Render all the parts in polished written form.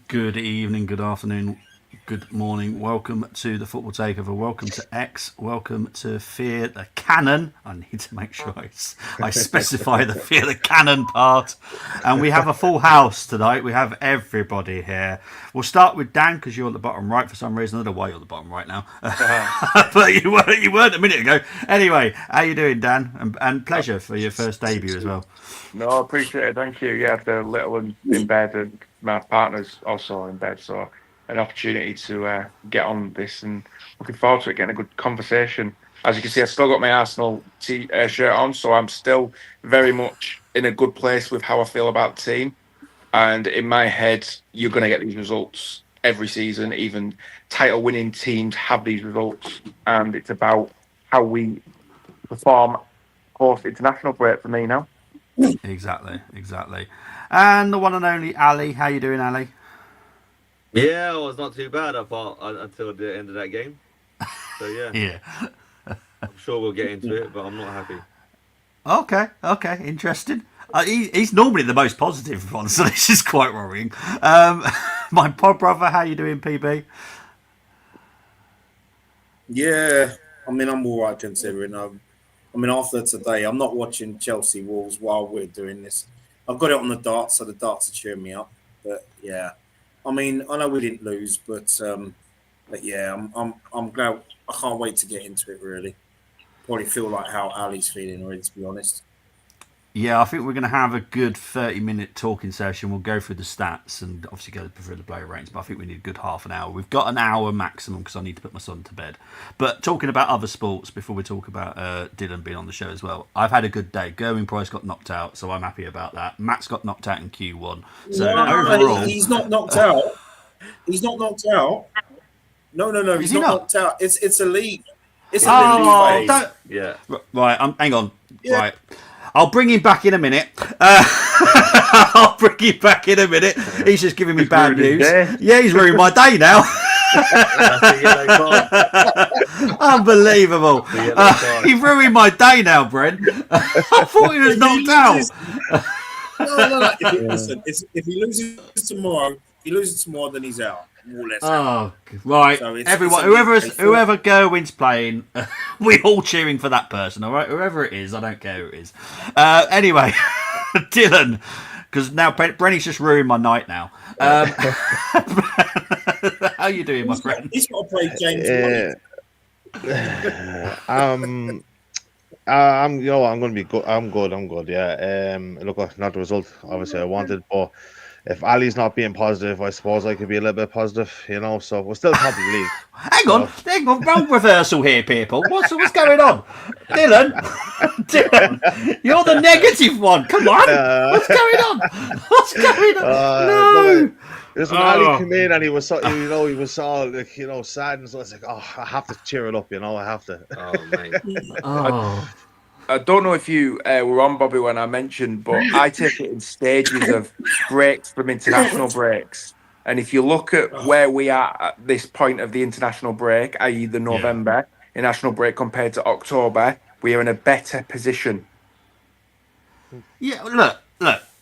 Good evening, good afternoon, good morning. Welcome to the Football Takeover. Welcome to X. Welcome to Fear the Cannon. I need to make sure I specify the Fear the Cannon part. And we have a full house tonight. We have everybody here. We'll start with Dan because you're at the bottom right for some reason. I don't know why you're at the bottom right now, but you weren't a minute ago. Anyway, how you doing, Dan? And pleasure for your first debut as well. No, I appreciate it. Thank you. Yeah, the little one in bed, and my partner's also in bed, so an opportunity to get on this, and looking forward to it, getting a good conversation. As you can see, I've still got my Arsenal shirt on, so I'm still very much in a good place with how I feel about the team. And in my head, you're going to get these results every season. Even title-winning teams have these results, and it's about how we perform post international break for me now. Exactly. And the one and only Ali. How you doing, Ali? Yeah, it was not too bad. I thought until the end of that game. So yeah, Yeah. I'm sure we'll get into it, but I'm not happy. Okay. Interesting. He's normally the most positive one, so this is quite worrying. My pod brother, how you doing, PB? Yeah, I mean, I'm all right considering. After today, I'm not watching Chelsea Wolves while we're doing this. I've got it on the darts, so the darts are cheering me up. But yeah, I mean, I know we didn't lose, but yeah, I'm glad. I can't wait to get into it. Really, probably feel like how Ali's feeling already, to be honest. Yeah, I think we're going to have a good 30-minute talking session. We'll go through the stats and obviously go through the player ranks, but I think we need a good half an hour. We've got an hour maximum because I need to put my son to bed. But talking about other sports, before we talk about Dylan being on the show as well, I've had a good day. Gerwin Price got knocked out, so I'm happy about that. Matt's got knocked out in Q1. So overall... He's not knocked out. He's not knocked out. No. He's not knocked out. It's a league. It's a league phase. Yeah. Right, hang on. Yeah. Right. I'll bring him back in a minute. I'll bring him back in a minute. He's just giving me bad news. Yeah, he's ruined my day now. Unbelievable. He ruined my day now, Brent. I thought he was knocked out. No. Listen, if he loses tomorrow, then he's out. Oh, right. So everyone, whoever Gerwin's playing, we're all cheering for that person, all right? Whoever it is, I don't care who it is. Anyway, Dylan, because now Brenny's just ruined my night now. How you doing, my friend? He's got to play James. I'm going to be good. I'm good. Yeah. Look, not the result obviously I wanted, but if Ali's not being positive, I suppose I could be a little bit positive, So we're still top of the league. Hang on, role reversal here, people. What's going on, Dylan? Dylan, you're the negative one. Come on, what's going on? No. When Ali came in and he was so, he was all sad, and so I was like, I have to cheer it up, I have to. Oh mate. I don't know if you were on, Bobby, when I mentioned, but I take it in stages of breaks from international breaks. And if you look at where we are at this point of the international break, i.e. the November international break compared to October, we are in a better position. Yeah, look,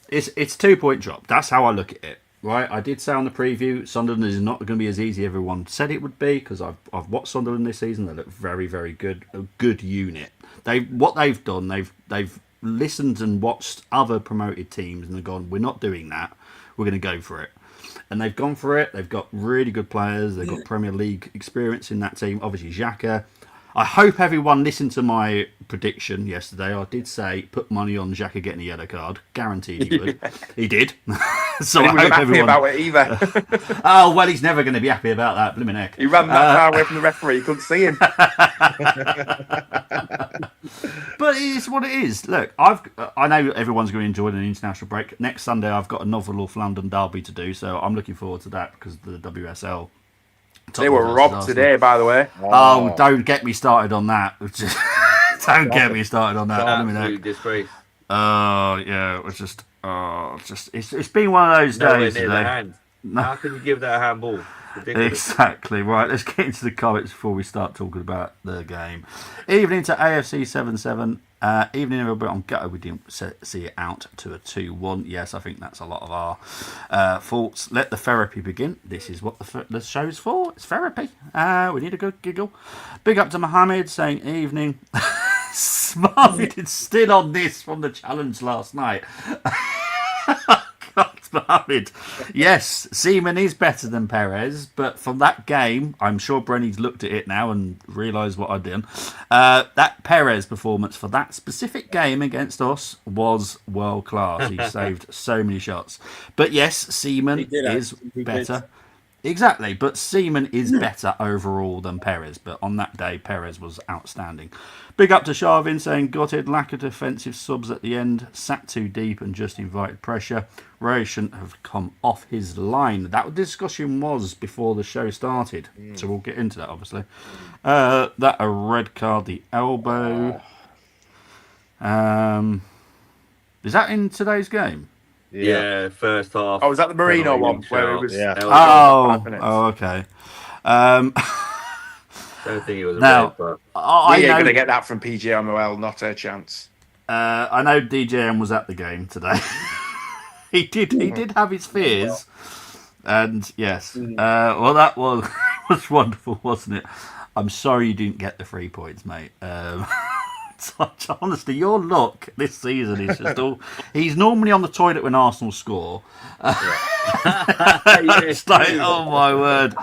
it's 2-point drop. That's how I look at it. Right, I did say on the preview, Sunderland is not going to be as easy as everyone said it would be, because I've watched Sunderland this season. They look very, very good, a good unit. What they've done, they've listened and watched other promoted teams and they've gone, we're not doing that. We're going to go for it, and they've gone for it. They've got really good players. They've got Premier League experience in that team. Obviously, Xhaka. I hope everyone listened to my prediction yesterday. I did say put money on Xhaka getting a yellow card. Guaranteed he would. He did. So I hope everyone... happy about it either. Oh, well, he's never going to be happy about that. Blimmin' heck. He ran that far away from the referee. You couldn't see him. But it's what it is. Look, I know everyone's going to enjoy an international break. Next Sunday, I've got another North London derby to do, so I'm looking forward to that because of the WSL. They were robbed today, by the way. Oh, don't get me started on that. Don't get me started on that. Absolute disgrace. Oh, yeah. It was just it's been one of those days today. How can you give that a handball? Ridiculous. Exactly. Right, let's get into the comments before we start talking about the game. Evening to AFC 7-7. Evening, everybody. I'm gutted we didn't see it out to a 2-1. Yes, I think that's a lot of our faults. Let the therapy begin. This is what the show's for. It's therapy. We need a good giggle. Big up to Mohammed saying evening. Mohammed is still on this from the challenge last night. God, Mohammed. Yes, Seaman is better than Perez, but from that game, I'm sure Brenny's looked at it now and realised what I'd done. That Perez performance for that specific game against us was world class. He saved so many shots. But yes, Seaman is better. Exactly, but Seaman is better overall than Perez. But on that day, Perez was outstanding. Big up to Sharvin saying, gutted, lack of defensive subs at the end, sat too deep and just invited pressure. Ray shouldn't have come off his line. That discussion was before the show started, so we'll get into that, obviously. That a red card, the elbow. Is that in today's game? Yeah, first half. Oh, was that the Marino one where it was? Yeah. Oh, okay. I don't think it was a Now, red, but I We ain't know, going to get that from PGMOL, not a chance. I know DJM was at the game today. He did have his fears, and yes, well, that was was wonderful, wasn't it? I'm sorry you didn't get the 3 points, mate. Honestly, your luck this season is just all. He's normally on the toilet when Arsenal score. It's like, oh my word.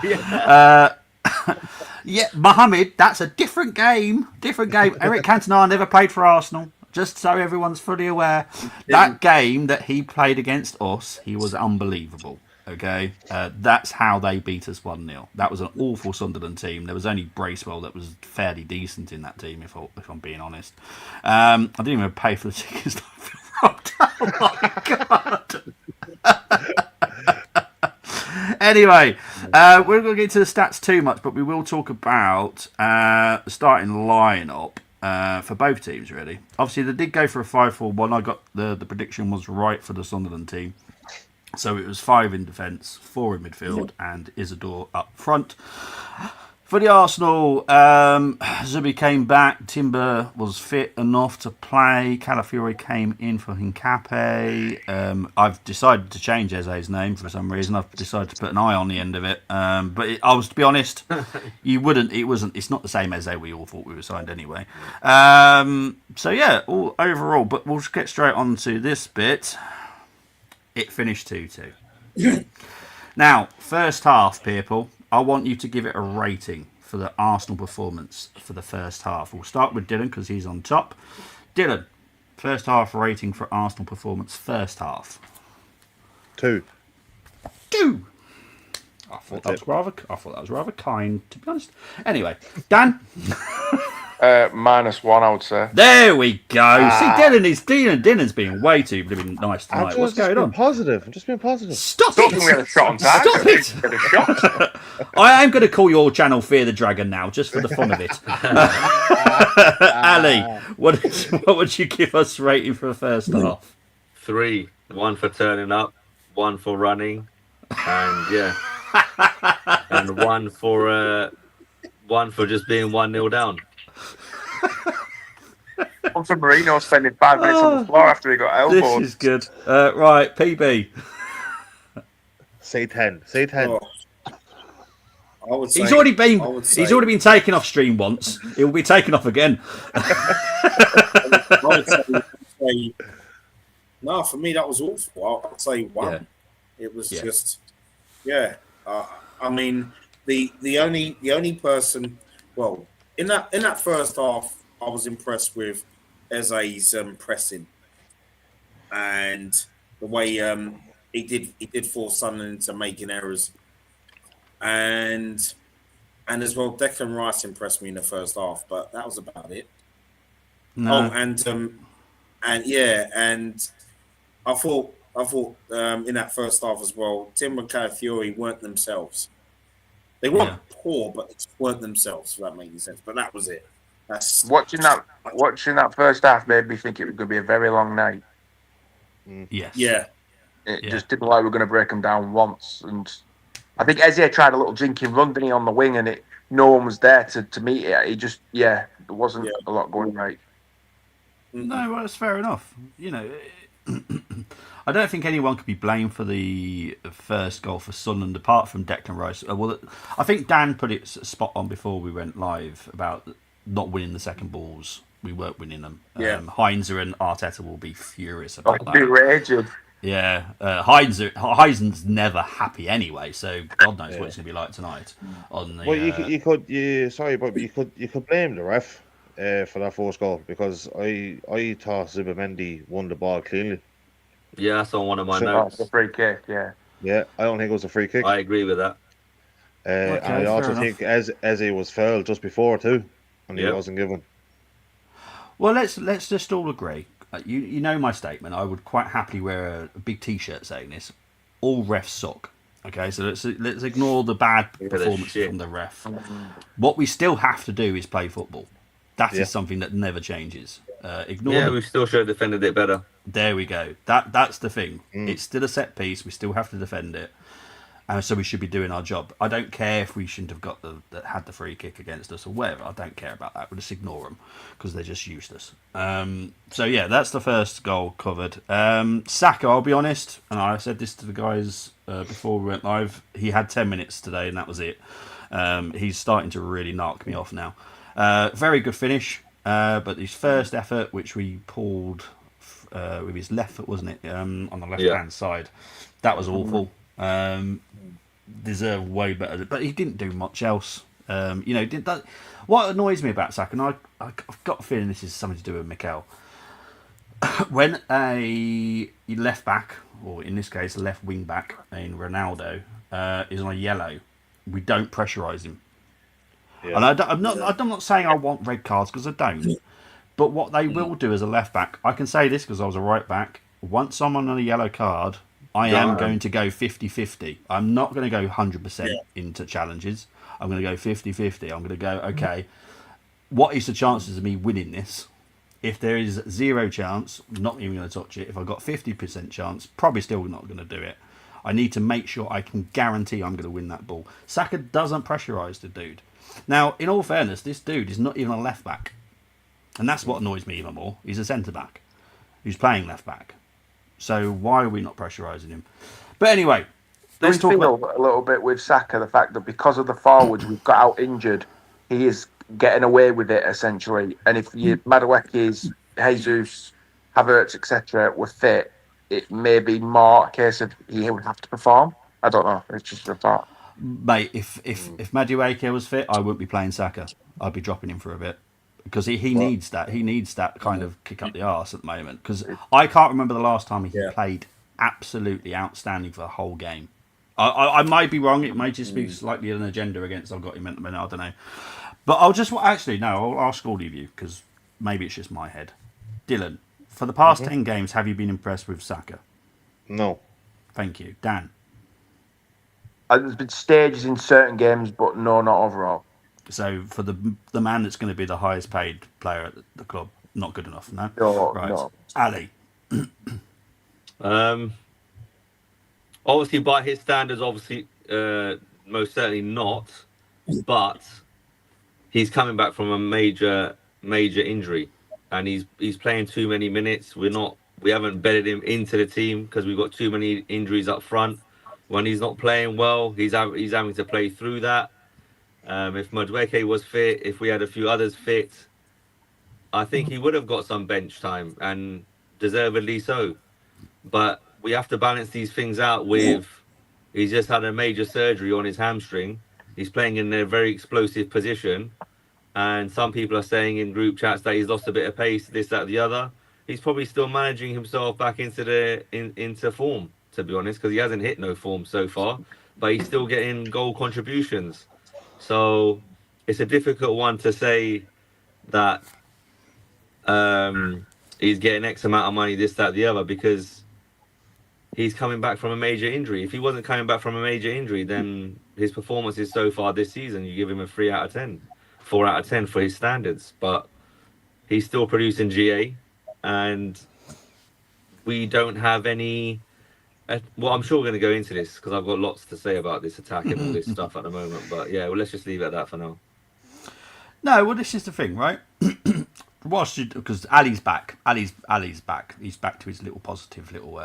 Yeah, Mohammed, that's a different game. Eric Cantona never played for Arsenal. Just so everyone's fully aware. That game that he played against us, he was unbelievable. Okay, that's how they beat us 1-0. That was an awful Sunderland team. There was only Bracewell that was fairly decent in that team, if I'm being honest. I didn't even pay for the tickets. Oh my god! Anyway, we're not going to get into the stats too much, but we will talk about the starting lineup for both teams, really. Obviously, they did go for a 5-4-1. I got the prediction was right for the Sunderland team. So it was 5 in defence, 4 in midfield, and Isidore up front. For the Arsenal, Zubi came back. Timber was fit enough to play. Calafiori came in for Hincapié. I've decided to change Eze's name for some reason. I've decided to put an I on the end of it. But I was, to be honest, you wouldn't. It wasn't. It's not the same Eze we all thought we were signed anyway. So yeah, all overall. But we'll just get straight on to this bit. It finished 2-2. Now, first half, people, I want you to give it a rating for the Arsenal performance for the first half. We'll start with Dylan because he's on top. Dylan, first half rating for Arsenal performance, first half. 2. 2. I thought that was rather kind, to be honest. Anyway, Dan. -1, I would say. There we go. See, Dylan's being way too blooming nice tonight. What's going on? Positive. I'm just being positive. Stop Don't it! think we had a shot on target. Stop it! Get a shot. I am going to call your channel Fear the Dragon now, just for the fun of it. Ali, what would you give us rating for the first half? 3. 1 for turning up, 1 for running, and yeah, and 1 for just being 1-0 down. One for Marino spending 5 minutes on the floor after he got elbowed. This is good. Right, PB. Say 10. Say 10. Oh, I would say, He's already been say- taken off stream once. He will be taken off again. I would say, no, for me that was awful. I'd say 1. Yeah. It was Yeah. just, yeah. I mean, the only person, well, in that first half, I was impressed with Eze's pressing and the way he did force Sunderland into making errors, and as well, Declan Rice impressed me in the first half, but that was about it. No. Oh, and yeah, and I thought in that first half as well, Tim and Calafiori weren't themselves. They weren't poor, but they weren't themselves. If that makes any sense. But that was it. That's Watching that first half made me think it was going to be a very long night. Yes. yeah. It just didn't like we were going to break them down once, and I think Eze tried a little jinking run, didn't he, on the wing, and no one was there to meet it. He just, there wasn't a lot going right. No, well, that's fair enough. I don't think anyone could be blamed for the first goal for Sunderland, apart from Declan Rice. Well, I think Dan put it spot on before we went live about not winning the second balls. We weren't winning them. Yeah. Heinzer and Arteta will be furious about that. Be raging. Yeah, Heisen's never happy anyway, so God knows what it's going to be like tonight. On the, Well, you could blame the ref for that first goal, because I thought Zubimendi won the ball cleanly. Yeah, that's on one of my notes. The free kick, yeah. Yeah, I don't think it was a free kick. I agree with that. And I also think Eze was fouled just before too, and he wasn't given. Well, let's just all agree. You know my statement. I would quite happily wear a big T-shirt saying this. All refs suck. Okay, so let's ignore the bad performances from the ref. What we still have to do is play football. That is something that never changes. We still should have defended it better. There we go. That's the thing. It's still a set piece. We still have to defend it. So we should be doing our job. I don't care if we shouldn't have got had the free kick against us or whatever. I don't care about that. We'll just ignore them because they're just useless. So yeah, that's the first goal covered. Saka, I'll be honest, and I said this to the guys before we went live. He had 10 minutes today, and that was it. He's starting to really knock me off now. Very good finish, but his first effort, which we pulled with his left foot, wasn't it? On the left-hand side, that was awful. Deserved way better, but he didn't do much else. Did that. What annoys me about Saka, and I've got a feeling this is something to do with Mikel. When a left back, or in this case, a left wing back in Ronaldo, is on a yellow, we don't pressurise him. Yeah. And I'm not saying I want red cards, because I don't. But what they will do as a left back, I can say this because I was a right back. Once I'm on a yellow card, I am going to go 50-50. I'm not going to go 100% into challenges. I'm going to go 50-50. I'm going to go, okay, what is the chances of me winning this? If there is 0 chance, not even going to touch it. If I've got 50% chance, probably still not going to do it. I need to make sure I can guarantee I'm going to win that ball. Saka doesn't pressurise the dude. Now, in all fairness, this dude is not even a left back. And that's what annoys me even more. He's a centre back who's playing left back. So why are we not pressurising him? But anyway, let's talk about a little bit with Saka, the fact that because of the forwards we've got out injured, he is getting away with it essentially. And if Madueke's, Jesus, Havertz, etc. were fit, it may be more a case of he would have to perform. I don't know. It's just a thought. Mate, if Madueke was fit, I wouldn't be playing Saka. I'd be dropping him for a bit. Because he needs that. He needs that kind of kick up the arse at the moment. Because I can't remember the last time he played absolutely outstanding for the whole game. I might be wrong. It might just be slightly an agenda against I've got him at the minute. I don't know. But I'll ask all of you, because maybe it's just my head. Dylan, for the past 10 games, have you been impressed with Saka? No. Thank you. Dan? There's been stages in certain games, but no, not overall. So for the man that's going to be the highest paid player at the club, not good enough, no? Right. No. Ali? Obviously, by his standards, most certainly not. But he's coming back from a major injury, and he's playing too many minutes. We haven't bedded him into the team because we've got too many injuries up front. When he's not playing well, he's having to play through that. If Madueke was fit, if we had a few others fit, I think he would have got some bench time, and deservedly so. But we have to balance these things out with he's just had a major surgery on his hamstring. He's playing in a very explosive position, and some people are saying in group chats that he's lost a bit of pace, this, that, the other. He's probably still managing himself back into form, to be honest, because he hasn't hit no form so far, but he's still getting goal contributions. So it's a difficult one to say that he's getting X amount of money, this, that, the other, because he's coming back from a major injury. If he wasn't coming back from a major injury, then his performances so far this season, you give him a 3 out of 10, 4 out of 10 for his standards. But he's still producing GA, and we don't have any Well, I'm sure we're going to go into this because I've got lots to say about this attack and all this stuff at the moment. But yeah, well, let's just leave it at that for now. No, well, this is the thing, right? Because Ali's back. Ali's back. He's back to his little positive little.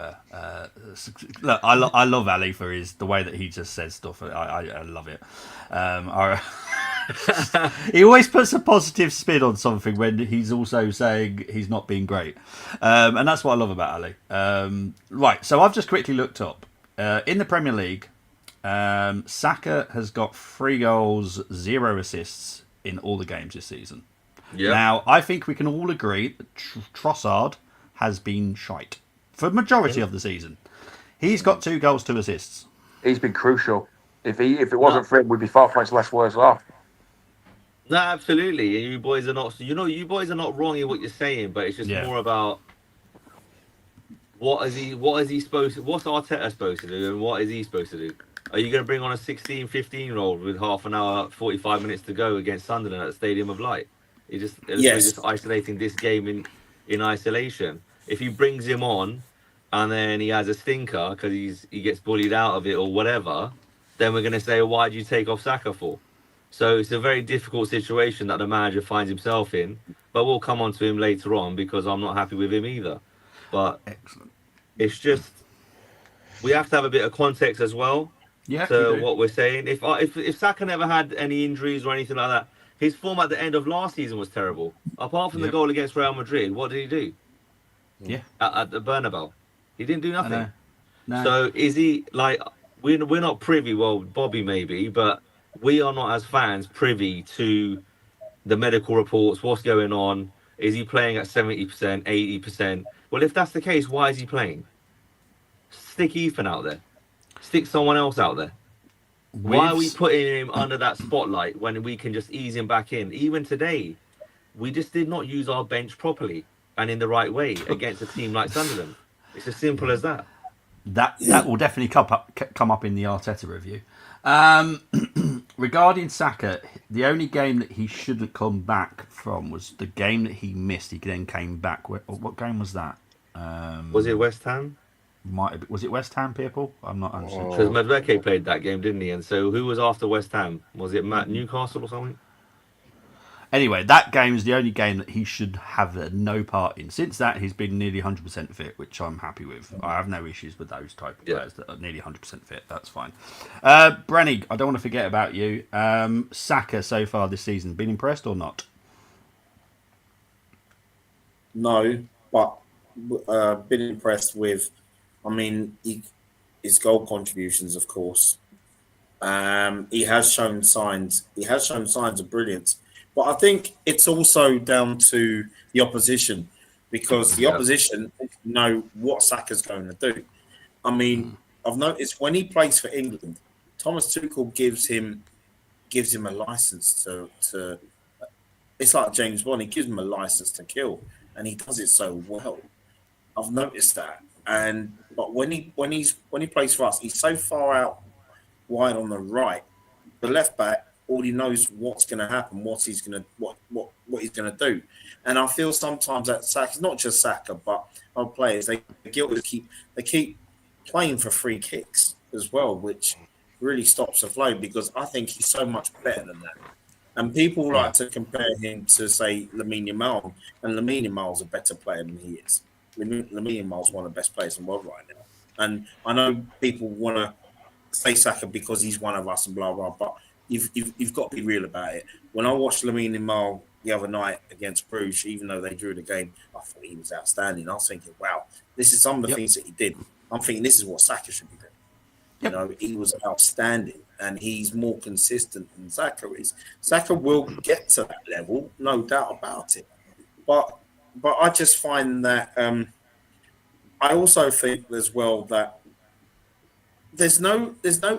Look, I love Ali for the way that he just says stuff. I love it. He always puts a positive spin on something when he's also saying he's not being great, and that's what I love about Ali. Right, so I've just quickly looked up in the Premier League. Saka has got 3 goals, 0 assists in all the games this season. Yeah. Now, I think we can all agree that Trossard has been shite for the majority of the season. He's got 2 goals, 2 assists. He's been crucial. If it wasn't for him, we'd be 4 points less worse off. No, absolutely. You boys are not. You boys are not wrong in what you're saying, but it's just more about what is he supposed to? What's Arteta supposed to do, and what is he supposed to do? Are you going to bring on a 16, 15-year-old with half an hour, 45 minutes to go against Sunderland at the Stadium of Light? We're just isolating this game in isolation. If he brings him on and then he has a stinker because he gets bullied out of it or whatever, then we're going to say, why did you take off Saka for? So it's a very difficult situation that the manager finds himself in. But we'll come on to him later on because I'm not happy with him either. But Excellent. It's just we have to have a bit of context as well. Yeah. To what we're saying. If Saka never had any injuries or anything like that, his form at the end of last season was terrible. Apart from the goal against Real Madrid, what did he do? Yeah. At the Bernabeu, he didn't do nothing. No. So is he like we're not privy? Well, Bobby maybe, but we are not as fans privy to the medical reports. What's going on? Is he playing at 70%, 80%? Well, if that's the case, why is he playing? Stick Ethan out there. Stick someone else out there. Why are we putting him under that spotlight when we can just ease him back in? Even today, we just did not use our bench properly and in the right way against a team like Sunderland. It's as simple as that. That will definitely come up in the Arteta review. Regarding Saka, the only game that he shouldn't come back from was the game that he missed. He then came back. What game was that? Was it West Ham? Was it West Ham, people? I'm not understanding. Because Madueke played that game, didn't he? And so who was after West Ham? Was it Newcastle or something? Anyway, that game is the only game that he should have no part in. Since that, he's been nearly 100% fit, which I'm happy with. I have no issues with those type of players that are nearly 100% fit. That's fine. Brennig, I don't want to forget about you. Saka so far this season, been impressed or not? No, but been impressed with. I mean, his goal contributions, of course. He has shown signs. He has shown signs of brilliance. But I think it's also down to the opposition because the opposition know what Saka's going to do. I mean, I've noticed when he plays for England, Thomas Tuchel gives him a license to. It's like James Bond. He gives him a license to kill, and he does it so well. I've noticed that. But when he plays for us, he's so far out wide on the right. The left back already knows what's going to happen, what he's going to do. And I feel sometimes that Saka, not just Saka, but other players, they keep playing for free kicks as well, which really stops the flow because I think he's so much better than that. And people like to compare him to, say, Lamine Yamal, and Lamine Yamal's a better player than he is. Lamine Yamal's one of the best players in the world right now. And I know people want to say Saka because he's one of us and blah, blah, but you've got to be real about it. When I watched Lamine Yamal the other night against Bruges, even though they drew the game, I thought he was outstanding. I was thinking, wow, this is some of the things that he did. I'm thinking this is what Saka should be doing. You know, he was outstanding and he's more consistent than Saka is. Saka will get to that level, no doubt about it. But I just find that I also think as well that there's no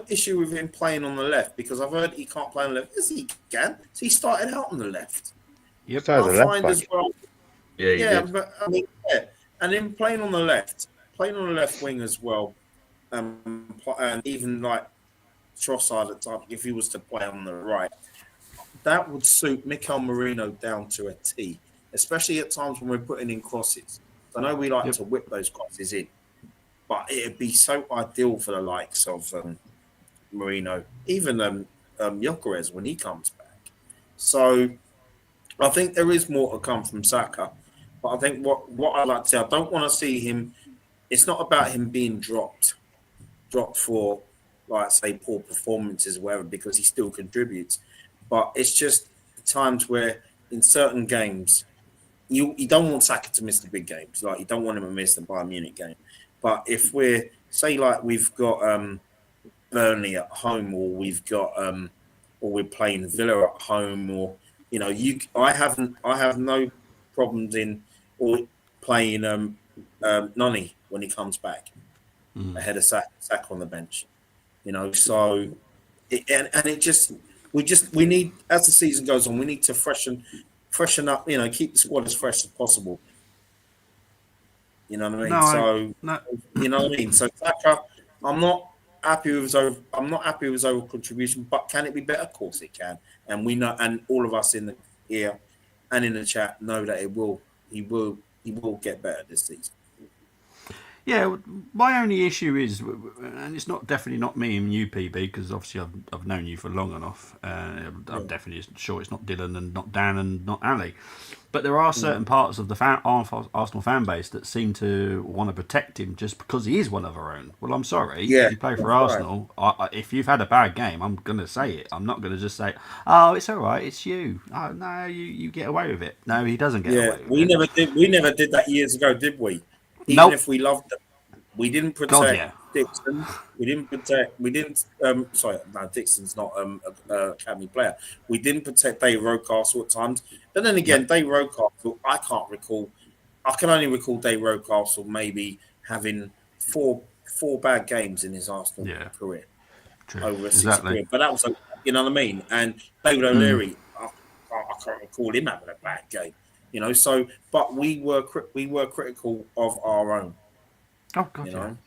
issue with him playing on the left because I've heard he can't play on the left. Yes, he can. So he started out on the left. Yep, I find as well. Yeah, but I mean, and then playing on the left wing as well, and even like Trossard at times, if he was to play on the right, that would suit Mikel Merino down to a T, especially at times when we're putting in crosses. I know we like to whip those crosses in. but it'd be so ideal for the likes of Marino, even Gyökeres when he comes back. So I think there is more to come from Saka, but I think what I like to say, I don't want to see him. It's not about him being dropped for, like, say, poor performances or whatever, because he still contributes. But it's just times where in certain games, you don't want Saka to miss the big games. Like, you don't want him to miss the Bayern Munich game. But if we're, say, like we've got Burnley at home, or we've got or we're playing Villa at home, or I have no problems in or playing Nani when he comes back ahead of Saka on the bench. So we need, as the season goes on, we need to freshen up. Keep the squad as fresh as possible. You know what I mean? You know what I mean. So Saka, I'm not happy with his over contribution, but can it be better? Of course it can, and we know, and all of us in here and in the chat know that it will. He will get better this season. Yeah, my only issue is, and it's definitely not me and you, PB, because obviously I've known you for long enough. I'm definitely sure it's not Dylan and not Dan and not Ali. But there are certain parts of the Arsenal fan base that seem to want to protect him just because he is one of our own. Well, I'm sorry. If you play for Arsenal, if you've had a bad game, I'm going to say it. I'm not going to just say, oh, it's all right, it's you. Oh, no, you get away with it. No, he doesn't get away with it. We never did that years ago, did we? Even if we loved them. We didn't protect Dixon. Dixon's not an academy player. We didn't protect Dave Rocastle at times. But then again, Dave Rocastle, I can only recall Dave Rocastle maybe having four bad games in his Arsenal career. True. Over a 6 career. But that was, you know what I mean? And David O'Leary, I can't recall him having a bad game. But we were critical of our own. Oh, God,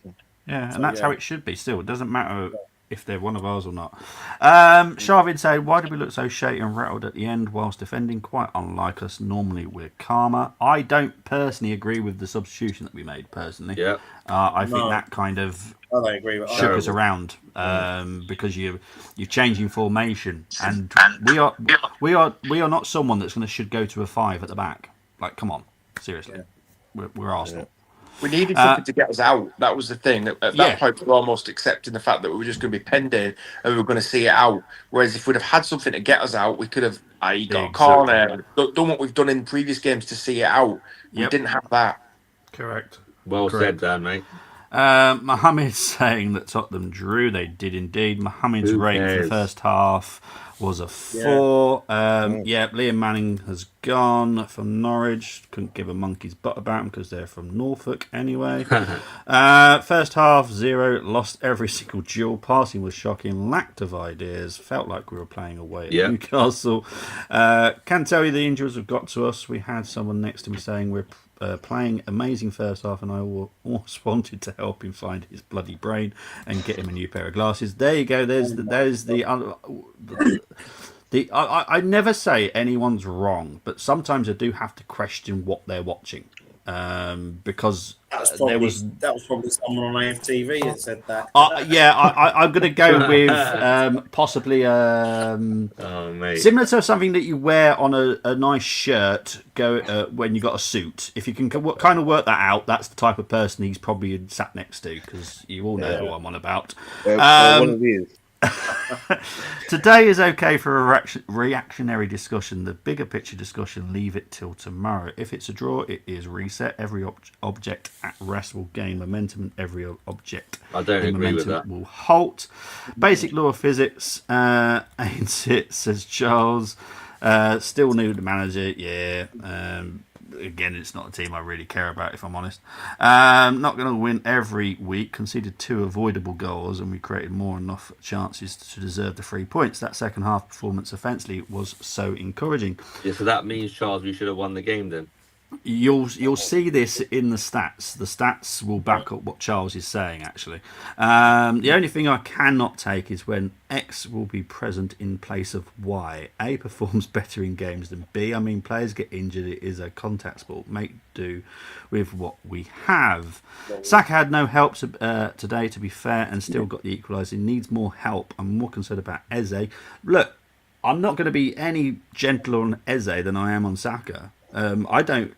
and that's how it should be still. It doesn't matter if they're one of ours or not. Sharvin said, why did we look so shaky and rattled at the end whilst defending? Quite unlike us. Normally we're calmer. I don't personally agree with the substitution that we made, personally. Yeah. I think that kind of shook us around because you're changing formation, and we are not someone that's should go to a 5 at the back. Like, come on, seriously. We're Arsenal. We needed something to get us out. That was the thing. At that point, we were almost accepting the fact that we were just going to be penned in and we were going to see it out. Whereas if we'd have had something to get us out, we could have got a corner, done what we've done in previous games to see it out. We didn't have that. Correct. Well said, Dan, mate. Mohammed's saying that Tottenham drew. They did indeed. Mohammed's rate for the first half was a 4. Liam Manning has gone from Norwich. Couldn't give a monkey's butt about him because they're from Norfolk anyway. First half, 0. Lost every single duel. Passing was shocking. Lacked of ideas. Felt like we were playing away at Newcastle. Can tell you the injuries have got to us. We had someone next to me saying we're playing amazing first half, and I almost wanted to help him find his bloody brain and get him a new pair of glasses. There you go. I never say anyone's wrong, but sometimes I do have to question what they're watching, because that was probably someone on AFTV that said that. I'm going to go with possibly similar to something that you wear on a nice shirt when you got a suit. If you can kind of work that out, that's the type of person he's probably sat next to, because you all know who I'm on about. One of these. Today is okay for a reactionary discussion. The bigger picture discussion, leave it till tomorrow. If it's a draw, it is reset. Every object at rest will gain momentum, and every object I don't agree with that. Will halt. Basic law of physics. Ain't it, says Charles. Still new to manager, again, it's not a team I really care about, if I'm honest. Not going to win every week. Conceded 2 avoidable goals, and we created more than enough chances to deserve the 3 points. That second half performance offensively was so encouraging. Yeah, so that means, Charles, we should have won the game then. You'll see this in the stats. The stats will back up what Charles is saying. Actually, the only thing I cannot take is when X will be present in place of Y. A performs better in games than B. I mean, players get injured. It is a contact sport. Make do with what we have. Saka had no help today, to be fair, and still got the equaliser. He needs more help. I'm more concerned about Eze. Look, I'm not going to be any gentler on Eze than I am on Saka. I don't.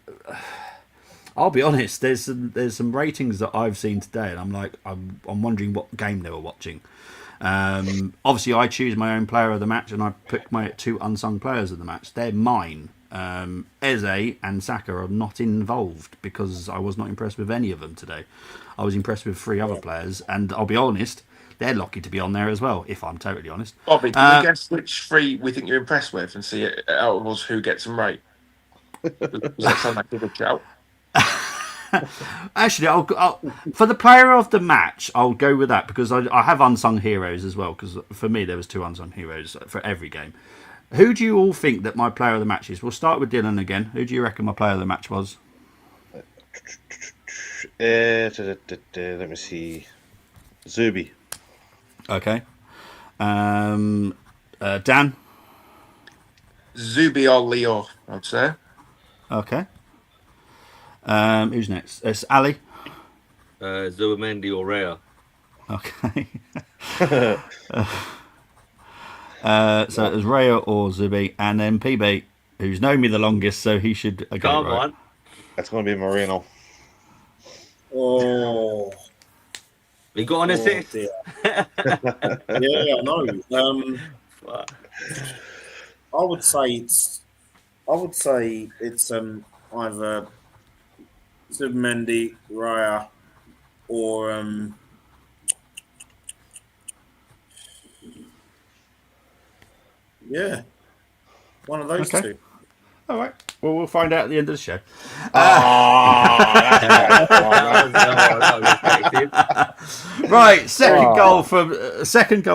I'll be honest. There's some ratings that I've seen today, and I'm like, I'm wondering what game they were watching. Obviously, I choose my own player of the match, and I pick my 2 unsung players of the match. They're mine. Eze and Saka are not involved because I was not impressed with any of them today. I was impressed with 3 other players, and I'll be honest, they're lucky to be on there as well. If I'm totally honest. Bobby, can we guess which 3 we think you're impressed with, and see out of us who gets them right? Does that sound like a good shout? Actually, I'll for the player of the match, I'll go with that because I have unsung heroes as well. Because for me, there was 2 unsung heroes for every game. Who do you all think that my player of the match is? We'll start with Dylan again. Who do you reckon my player of the match was? Let me see. Zubi. Okay. Dan. Zubi or Leo, I'd say. Okay. Who's next? It's Ali. Zubimendi or Raya. Okay. So it was Raya or Zubi, and then PB, who's known me the longest, so he should get Come it right. on. That's going to be Marino. Oh, We got an assist. dear. Yeah, I know. I would say it's either Submendi, Raya, or yeah, one of those Okay. 2. All right. Well, we'll find out at the end of the show. Right, second goal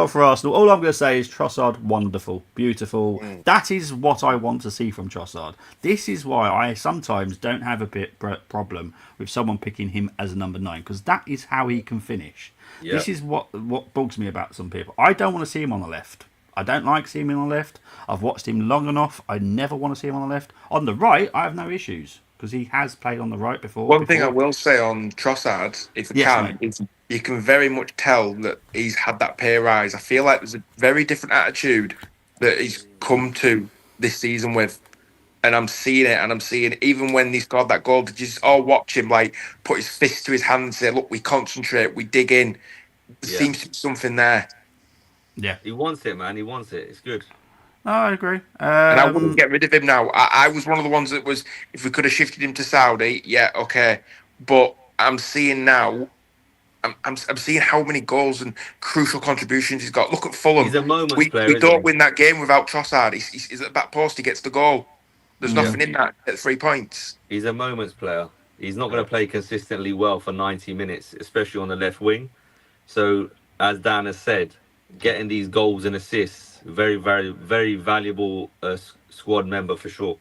for Arsenal. All I'm going to say is Trossard, wonderful, beautiful. That is what I want to see from Trossard. This is why I sometimes don't have a bit problem with someone picking him as a number 9 because that is how he can finish. Yep. This is what bugs me about some people. I don't want to see him on the left. I don't like seeing him on the left. I've watched him long enough. I never want to see him on the left. On the right, I have no issues because he has played on the right before. One thing I will say on Trossard, if we Yes, can, mate. is you can very much tell that he's had that pay rise. I feel like there's a very different attitude that he's come to this season with. And I'm seeing it, and I'm seeing even when he scored that goal, did you just all watch him like put his fist to his hand and say, look, we concentrate, we dig in. There seems to be something there. Yeah. He wants it, man. He wants it. It's good. Oh, I agree. And I wouldn't get rid of him now. I was one of the ones that was, if we could have shifted him to Saudi, yeah, okay. But I'm seeing now, I'm seeing how many goals and crucial contributions he's got. Look at Fulham. He's a moments player. We isn't don't he? win that game without Trossard. He's at the back post, he gets the goal. There's nothing in that at 3 points. He's a moments player. He's not going to play consistently well for 90 minutes, especially on the left wing. So, as Dan has said, getting these goals and assists, very, very, very valuable squad member for sure.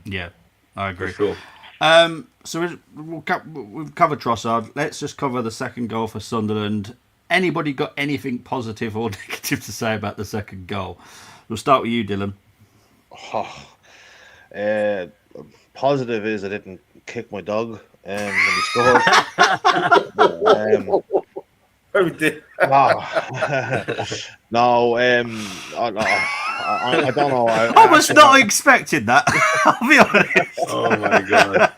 Yeah, I agree. For sure. So we've covered Trossard. Let's just cover the second goal for Sunderland. Anybody got anything positive or negative to say about the second goal? We'll start with you, Dylan. Positive is I didn't kick my dog when he scored. Oh, dear. No, I don't know. I was not expecting that. I'll be honest. Oh my god.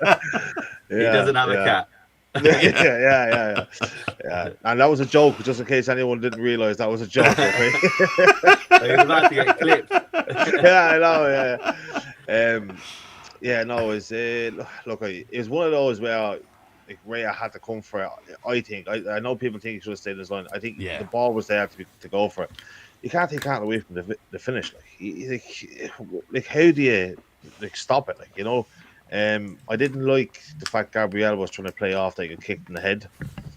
He doesn't have a cat. Yeah. And that was a joke, just in case anyone didn't realise that was a joke. Okay? He was about to get clipped. Yeah, I know. Yeah. No, it's look, it's one of those where like Raya had to come for it. I think. I know people think he should have stayed in his line. I think the ball was there to go for it. You can't take that away from the finish. Like how do you stop it? I didn't like the fact Gabriel was trying to play off like a kick in the head.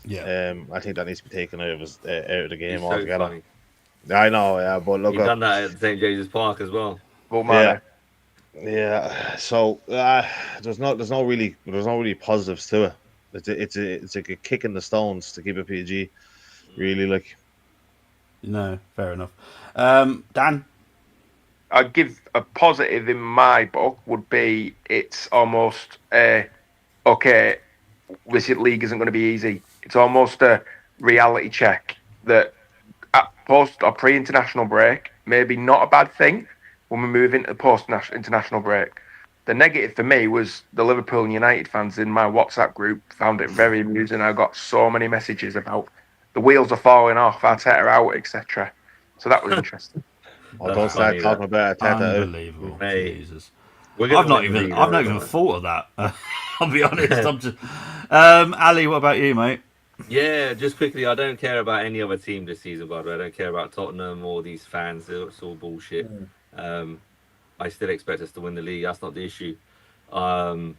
Yeah. I think that needs to be taken out of the game He's altogether. So funny. I know, yeah, but look, He's done that at St James's Park as well. But man, Yeah. So there's no really positives to it. It's like a kick in the stones to keep it PG. Really, like. No, fair enough. Dan? I'd give a positive in my book would be it's almost okay. This league isn't going to be easy. It's almost a reality check that at post or pre-international break, maybe not a bad thing when we move into post-international break. The negative for me was the Liverpool and United fans in my WhatsApp group found it very amusing. I got so many messages about the wheels are falling off, Arteta out, etc. So that was interesting. Oh, That's don't start funny, talking about Arteta. Unbelievable. Mate. Jesus. We're gonna I've not win the league, even though. thought of that. I'll be honest. I'm just Ali, what about you, mate? Yeah, just quickly, I don't care about any other team this season, by the way. I don't care about Tottenham or these fans. It's all bullshit. Um, I still expect us to win the league. That's not the issue. Um,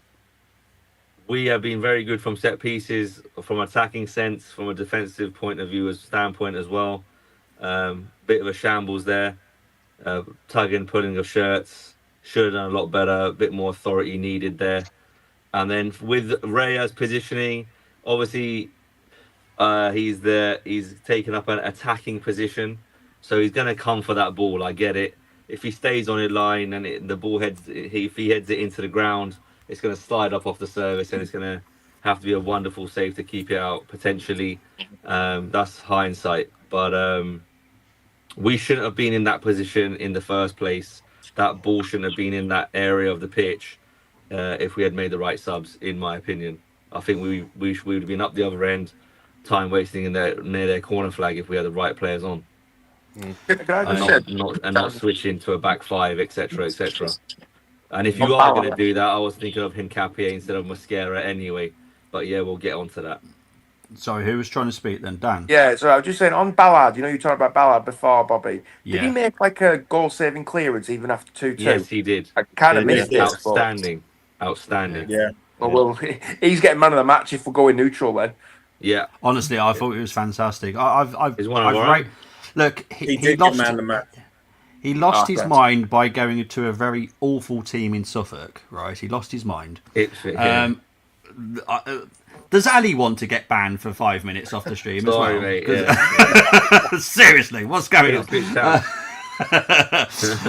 we have been very good from set pieces, from attacking sense, from a defensive point of view, as standpoint as well. Bit of a shambles there. Tugging, pulling of shirts. Should have done a lot better. A bit more authority needed there. And then with Raya's positioning, obviously he's taken up an attacking position, so he's going to come for that ball. I get it. If he stays on his line and the ball if he heads it into the ground, it's going to slide up off the service, and it's going to have to be a wonderful save to keep it out potentially. That's hindsight, but we shouldn't have been in that position in the first place. That ball shouldn't have been in that area of the pitch if we had made the right subs, in my opinion. I think we would have been up the other end, time wasting near their corner flag if we had the right players on, Can I and just say, not switching to a back five, etc., etc. And if On you are going to Ballard. do that, I was thinking of Hincapié instead of Mosquera anyway. But yeah, we'll get onto that. Sorry, who was trying to speak then? Dan? Yeah, so I was just saying on Ballard, you talked about Ballard before, Bobby. Did he Yeah. make like a goal saving clearance even after 2-2? Yes, he did. I kind of Yeah, missed yeah. it. Outstanding. Yeah. Well, he's getting man of the match if we're going neutral then. Yeah, Honestly, I thought it was fantastic. I've He's one of our right. own. Look, He he did lost. get man of the match. He lost his thanks. mind by going to a very awful team in Suffolk. Right, he lost his mind. Does Ali want to get banned for 5 minutes off the stream Sorry, as well? mate. 'Cause- Yeah. Seriously, what's going on? Pitched out.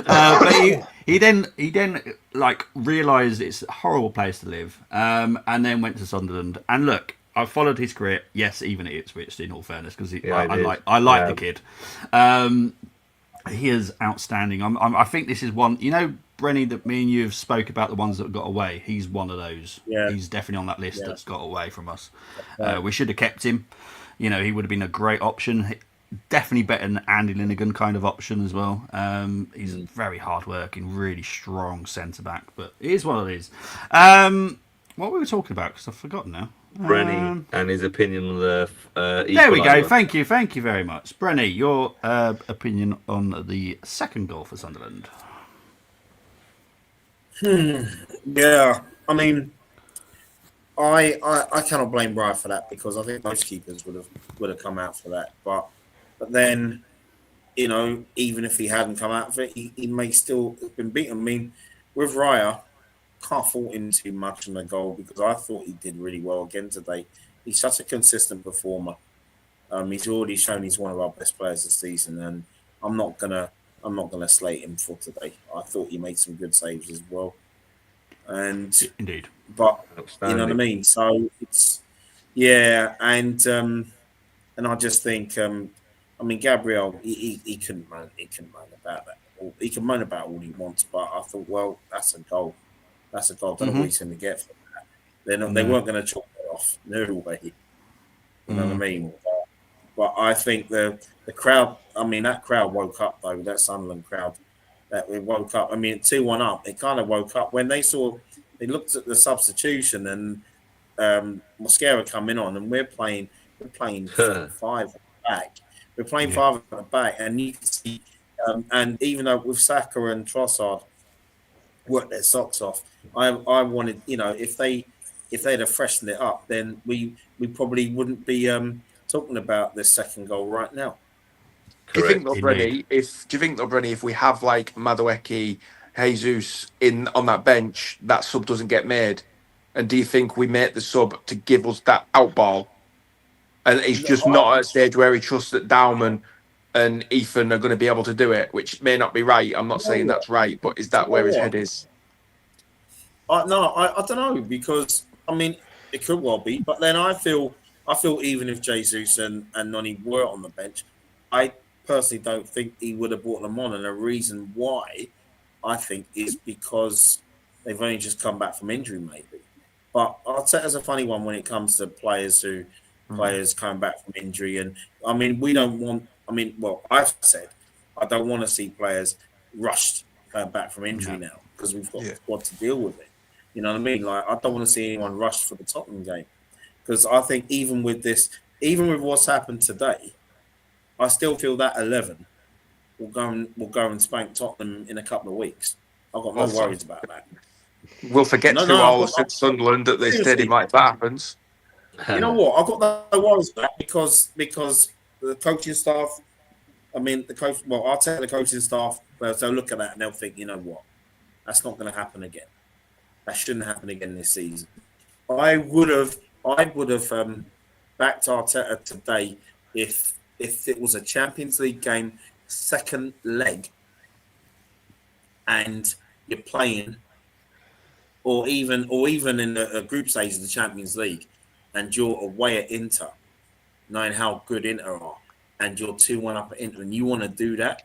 But he then like realised it's a horrible place to live, and then went to Sunderland. And look, I followed his career. Yes, even at Ipswich, in all fairness, because I like the kid. He is outstanding. I think this is one. Brenny, that me and you have spoke about the ones that got away. He's one of those. Yeah. He's definitely on that list Yeah. that's got away from us. We should have kept him. He would have been a great option. Definitely better than Andy Linnigan kind of option as well. He's very hard working, really strong centre back, but it is what it is. What were we talking about? Because I've forgotten now. Brenny and his opinion on the There we go. equaliser. Thank you very much, Brenny. Your opinion on the second goal for Sunderland? Yeah, I mean, I cannot blame Brian for that because I think most keepers would have come out for that. But then, even if he hadn't come out for it, he may still have been beaten. I mean, with Raya, can't fault him too much on the goal because I thought he did really well again today. He's such a consistent performer. He's already shown he's one of our best players this season, and I'm not gonna slate him for today. I thought he made some good saves as well, and Indeed. but you know Outstanding. what I mean. So it's and I just think Gabriel he couldn't moan about that. He can moan about all he wants, but I thought, well, that's a goal. That's a goal. I don't know what he's going to get from that. They weren't going to chalk it off. No way. You know what I mean? But I think the crowd. I mean, that crowd woke up though. That Sunderland crowd, that we woke up. I mean, 2-1 up. They kind of woke up when they looked at the substitution and Mosquera coming on, and we're playing 5 at the back. We're playing 5 at the back, and you can see. And even though with Saka and Trossard worked their socks off, I wanted, if they'd have freshened it up, then we probably wouldn't be talking about this second goal right now. Do you think though, Indeed. Brenny, if we have like Madueke, Jesus in on that bench, that sub doesn't get made? And do you think we make the sub to give us that out ball? And he's just not at a stage where he trusts that Dowman and Ethan are going to be able to do it, which may not be right. I'm not saying that's right, but is that where his head is? I don't know, because I mean it could well be, but then I feel even if Jesus and Noni were on the bench, I personally don't think he would have brought them on, and the reason why I think is because they've only just come back from injury, maybe. But Arteta's a funny one when it comes to players coming back from injury, and I mean we don't want. I mean, well, I've said I don't want to see players rushed back from injury now, because we've got the squad to deal with it. You know what I mean? Like, I don't want to see anyone rushed for the Tottenham game, because I think even with what's happened today, I still feel that 11 will go and spank Tottenham in a couple of weeks. I've got no worries about that. We'll forget 2 hours since Sunderland at the stadium like that happens. You know what? I've got no worries about that because the coaching staff, I mean, I'll tell the coaching staff, they'll look at that and they'll think, you know what? That's not going to happen again. That shouldn't happen again this season. I would have backed Arteta today if it was a Champions League game, second leg, and you're playing, or even in the group stage of the Champions League, and you're away at Inter, knowing how good Inter are, and you're 2-1 up at Inter, and you want to do that,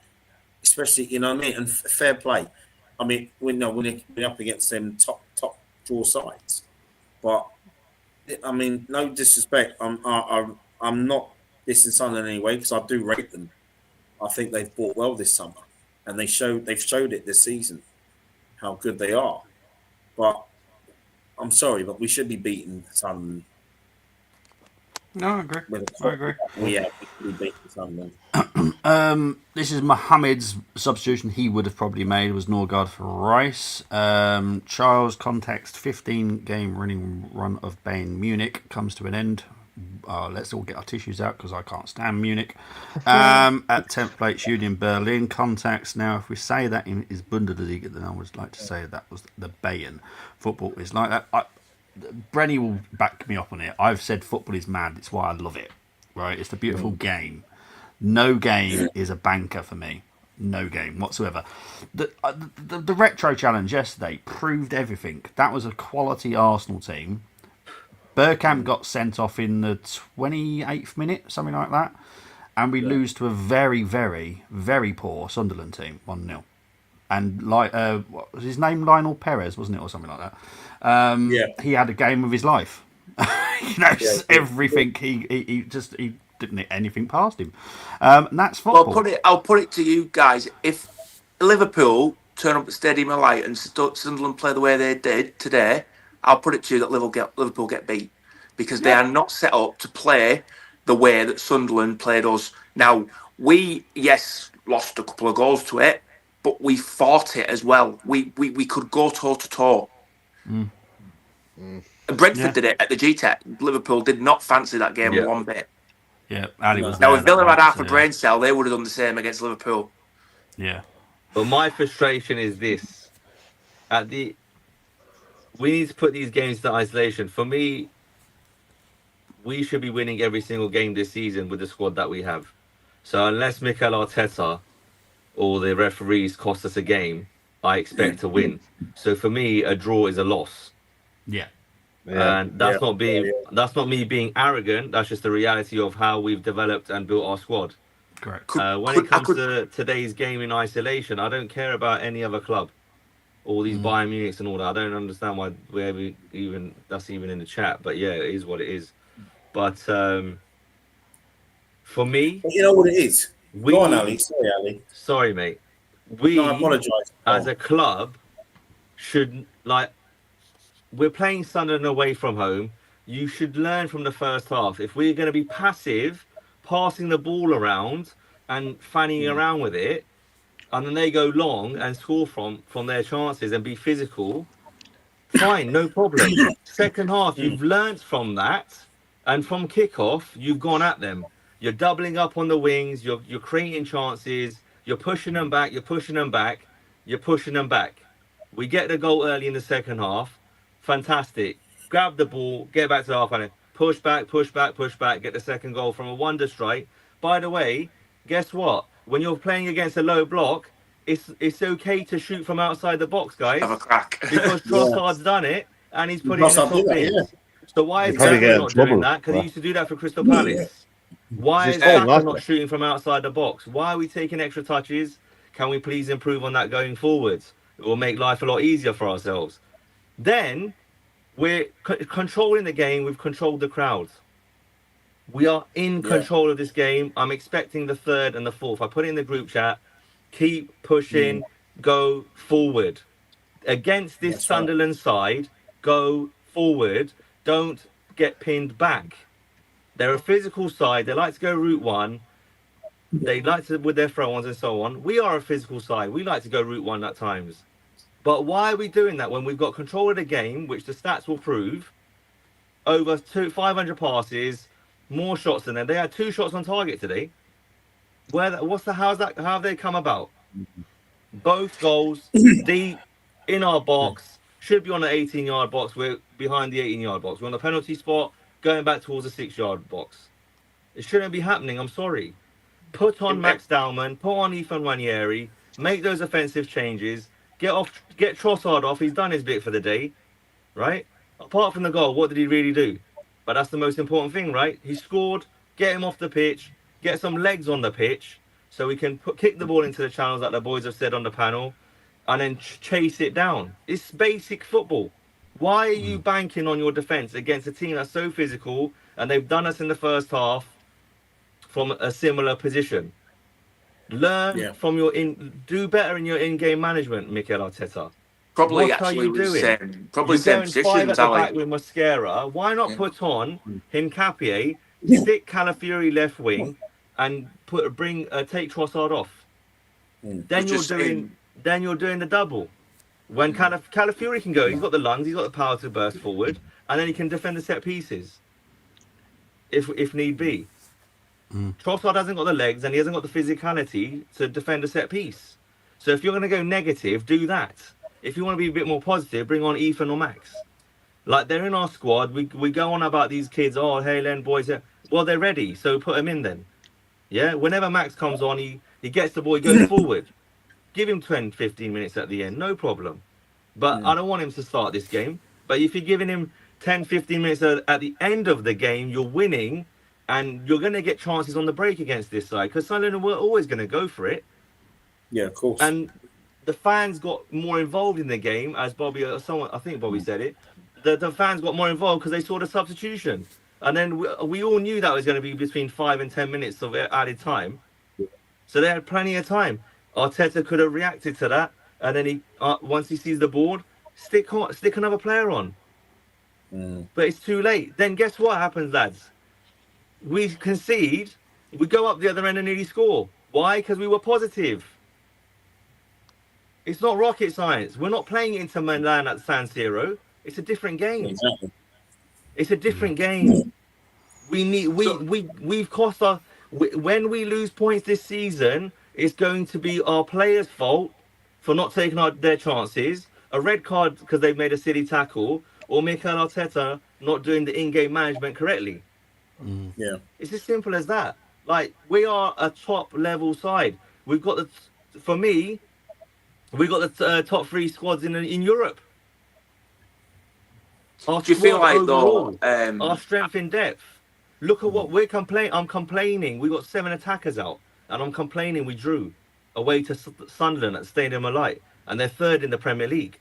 especially, you know what I mean, and fair play. I mean, we're up against them top draw sides, but I mean, no disrespect. I'm not dissing Sunderland anyway, because I do rate them. I think they've bought well this summer, and they've showed it this season how good they are. But I'm sorry, but we should be beating Sunderland. No, I agree. I agree. We should be beating Sunderland. This is Mohamed's substitution he would have probably made was Norgard for Rice. Charles context 15-game running run of Bayern Munich comes to an end. Let's all get our tissues out because I can't stand Munich. At 10th place, Union Berlin context. Now, if we say that in his Bundesliga, then I would like to say that was the Bayern. Football is like that. Brenny will back me up on it. I've said football is mad. It's why I love it. Right? It's a beautiful game. No game is a banker for me. No game whatsoever. The retro challenge yesterday proved everything. That was a quality Arsenal team. Bergkamp got sent off in the 28th minute, something like that. And we lose to a very, very, very poor Sunderland team, 1-0. And what was his name? Lionel Perez, wasn't it? Or something like that. He had a game of his life. Everything. He didn't hit anything past him. And that's football. Well, I'll put it to you guys. If Liverpool turn up at Stadium of Light and Sunderland play the way they did today, I'll put it to you that Liverpool get beat, because they are not set up to play the way that Sunderland played us. Now, we, lost a couple of goals to it, but we fought it as well. We could go toe-to-toe. Brentford did it at the G-Tech. Liverpool did not fancy that game one bit. Yeah, Ali was now, if Villa had half a brain cell, they would have done the same against Liverpool. Yeah. But my frustration is this. We need to put these games to isolation. For me, we should be winning every single game this season with the squad that we have. So unless Mikel Arteta or the referees cost us a game, I expect to win. So for me, a draw is a loss. Yeah. And that's not me being arrogant. That's just the reality of how we've developed and built our squad. Correct. When it comes to today's game in isolation, I don't care about any other club. All these Bayern Munichs and all that. I don't understand why that's even in the chat. But yeah, it is what it is. But for me, you know what it is. Go on, Ali. Sorry, Ali. Sorry, mate. I apologise. As a club, should we're playing Sunderland away from home. You should learn from the first half. If we're going to be passive, passing the ball around and fanning around with it, and then they go long and score from their chances and be physical, fine, no problem. Second half, you've learnt from that, and from kickoff, you've gone at them. You're doubling up on the wings, you're creating chances, you're pushing them back, You're pushing them back. We get the goal early in the second half. Fantastic. Grab the ball, get back to the half and push back, push back, push back, get the second goal from a wonder strike. By the way, guess what? When you're playing against a low block, it's okay to shoot from outside the box, guys. Have a crack. Because Trossard's done it and he's put it in the Trossard top did that, bins. So why is Probably Saka get in not doing trouble. that? Because he used to do that for Crystal Palace. Why is He's told Saka not not to. shooting from outside the box? Why are we taking extra touches? Can we please improve on that going forwards? It will make life a lot easier for ourselves. Then we're controlling the game. We've controlled the crowd. We are in control of this game. I'm expecting the third and the fourth. I put it in the group chat. Keep pushing. Go forward. Against this That's right. Sunderland side, go forward. Don't get pinned back. They're a physical side. They like to go route one. They like to with their throw-ons and so on. We are a physical side. We like to go route one at times. But why are we doing that when we've got control of the game, which the stats will prove? Over 500 passes, more shots than them. They had 2 shots on target today. How have they come about? Both goals deep in our box, should be on the 18-yard box. We're behind the 18-yard box. We're on the penalty spot, going back towards the 6-yard box. It shouldn't be happening. I'm sorry. Put on Max Dowman, put on Ethan Wanieri, make those offensive changes, get Trossard off. He's done his bit for the day, right? Apart from the goal, what did he really do? But that's the most important thing, right? He scored, get him off the pitch, get some legs on the pitch, so we can kick the ball into the channels like the boys have said on the panel, and then chase it down. It's basic football. Why are you banking on your defence against a team that's so physical, and they've done us in the first half from a similar position? Learn from do better in your in-game management, Mikel Arteta. Probably What are you doing? Probably You're same going 5 at positions, the Ali. back with Mosquera. Why not put on Hincapié, stick Calafiori left wing, and take Trossard off? Then you're doing the double. When Calafiori can go, he's got the lungs, he's got the power to burst forward, and then he can defend the set pieces if need be. Trossard hasn't got the legs and he hasn't got the physicality to defend a set piece. So if you're going to go negative, do that. If you want to be a bit more positive, bring on Ethan or Max. Like, they're in our squad. We go on about these kids. Oh, hey, Len, boys. Well, they're ready, so put them in then. Yeah, whenever Max comes on, he gets the ball, he goes forward. Give him 10, 15 minutes at the end, no problem. But I don't want him to start this game. But if you're giving him 10, 15 minutes at the end of the game, you're winning, and you're going to get chances on the break against this side, because Sunderland were always going to go for it. Yeah, of course. And the fans got more involved in the game, as Bobby, I think Bobby said it. The fans got more involved because they saw the substitution. And then we all knew that was going to be between 5 and 10 minutes of added time. So they had plenty of time. Arteta could have reacted to that. And then he, once he sees the board, stick another player on. But it's too late. Then guess what happens, lads? We concede. We go up the other end and nearly score. Why? Because we were positive. It's not rocket science. We're not playing Inter Milan at San Siro. It's a different game. Exactly. It's a different game. We've cost our. When we lose points this season, it's going to be our players' fault for not taking their chances. A red card because they've made a silly tackle, or Mikel Arteta not doing the in-game management correctly. Yeah. It's as simple as that. Like, we are a top-level side. We've got for me, we've got the top 3 squads in Europe. Do you feel like overall, though? Our strength in depth. Look at what we're complaining. I'm complaining. We got 7 attackers out, and I'm complaining we drew away to Sunderland at Stadium of Light, and they're 3rd in the Premier League.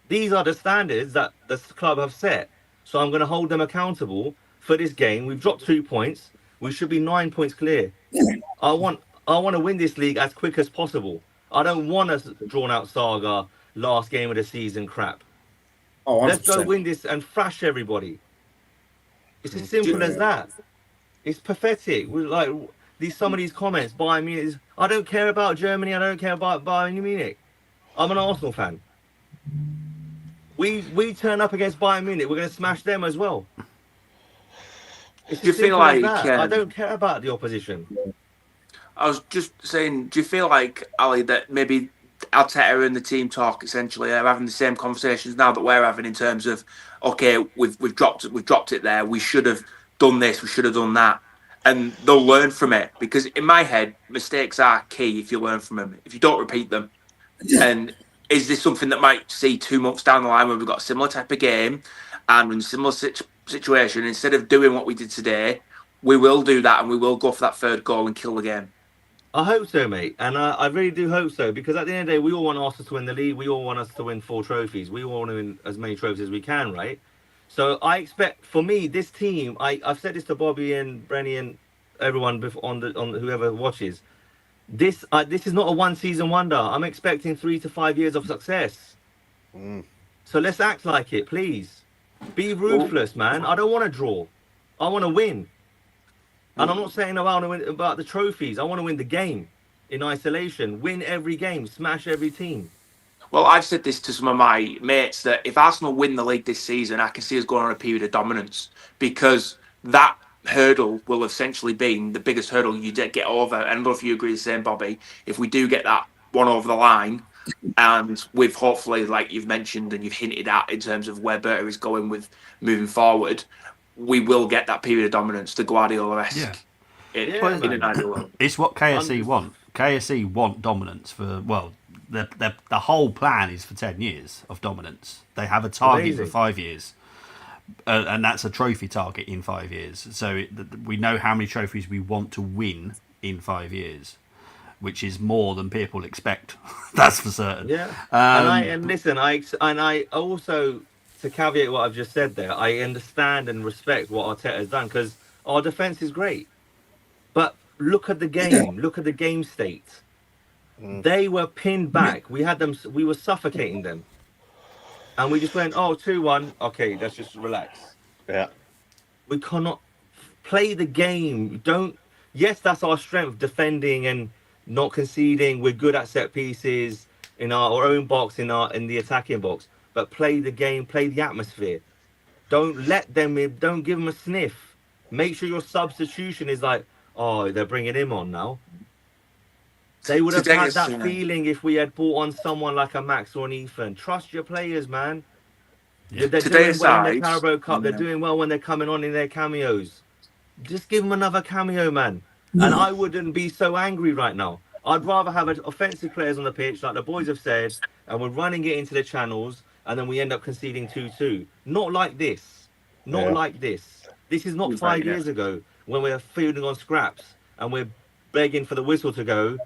These are the standards that the club have set. So I'm going to hold them accountable for this game. We've dropped 2 points. We should be 9 points clear. I want to win this league as quick as possible. I don't want a drawn-out saga, last game of the season crap. Oh, 100%. Let's go win this and thrash everybody. It's as simple as that. It's pathetic. We're like some of these comments. Bayern Munich. I don't care about Germany. I don't care about Bayern Munich. I'm an Arsenal fan. We turn up against Bayern Munich. We're going to smash them as well. It's Do you feel like I don't care about the opposition. I was just saying, do you feel like, Ali, that maybe Arteta and the team talk essentially are having the same conversations now that we're having in terms of, okay, we've dropped it there. We should have done this. We should have done that, and they'll learn from it. Because in my head, mistakes are key. If you learn from them, if you don't repeat them, and is this something that might see 2 months down the line when we've got a similar type of game and in a similar situation? Instead of doing what we did today, we will do that and we will go for that third goal and kill the game. I hope so, mate, and I really do hope so, because at the end of the day, we all want Arsenal to win the league. We all want us to win 4 trophies. We all want to win as many trophies as we can, right? So I expect, for me, this team. I've said this to Bobby and Brenny and everyone on whoever watches. This is not a 1-season wonder. I'm expecting 3 to 5 years of success. So let's act like it, please. Be ruthless, man. I don't want to draw. I want to win. And I'm not saying about the trophies. I want to win the game in isolation. Win every game. Smash every team. Well, I've said this to some of my mates that if Arsenal win the league this season, I can see us going on a period of dominance, because that hurdle will essentially be the biggest hurdle you get over. And I don't know if you agree the same, Bobby. If we do get that one over the line, and with hopefully, like you've mentioned and you've hinted at in terms of where Berta is going with moving forward, we will get that period of dominance, the Guardiola-esque. In an ideal world. It's what KSC want. KSC want dominance for, well, the whole plan is for 10 years of dominance. They have a target for 5 years, and that's a trophy target in 5 years. So we know how many trophies we want to win in 5 years, which is more than people expect. That's for certain. Yeah. I also, to caveat what I've just said there, I understand and respect what Arteta has done, because our defense is great. But look at the game. Look at the game state. They were pinned back. We were suffocating them. And we just went, 2-1. Okay, let's just relax. Yeah. We cannot play the game. Yes, that's our strength, defending and not conceding. We're good at set pieces in our own box, in the attacking box. But play the game, play the atmosphere. Don't give them a sniff. Make sure your substitution is like, they're bringing him on now. They would have had that feeling if we had brought on someone like a Max or an Ethan. Trust your players, man. Yeah. They're doing well in the Carabao Cup. They're doing well when they're coming on in their cameos. Just give them another cameo, man. And I wouldn't be so angry right now. I'd rather have offensive players on the pitch, like the boys have said, and we're running it into the channels, and then we end up conceding 2-2. Not like this. Not like this. This is not 5 years ago when we're fielding on scraps and we're begging for the whistle to go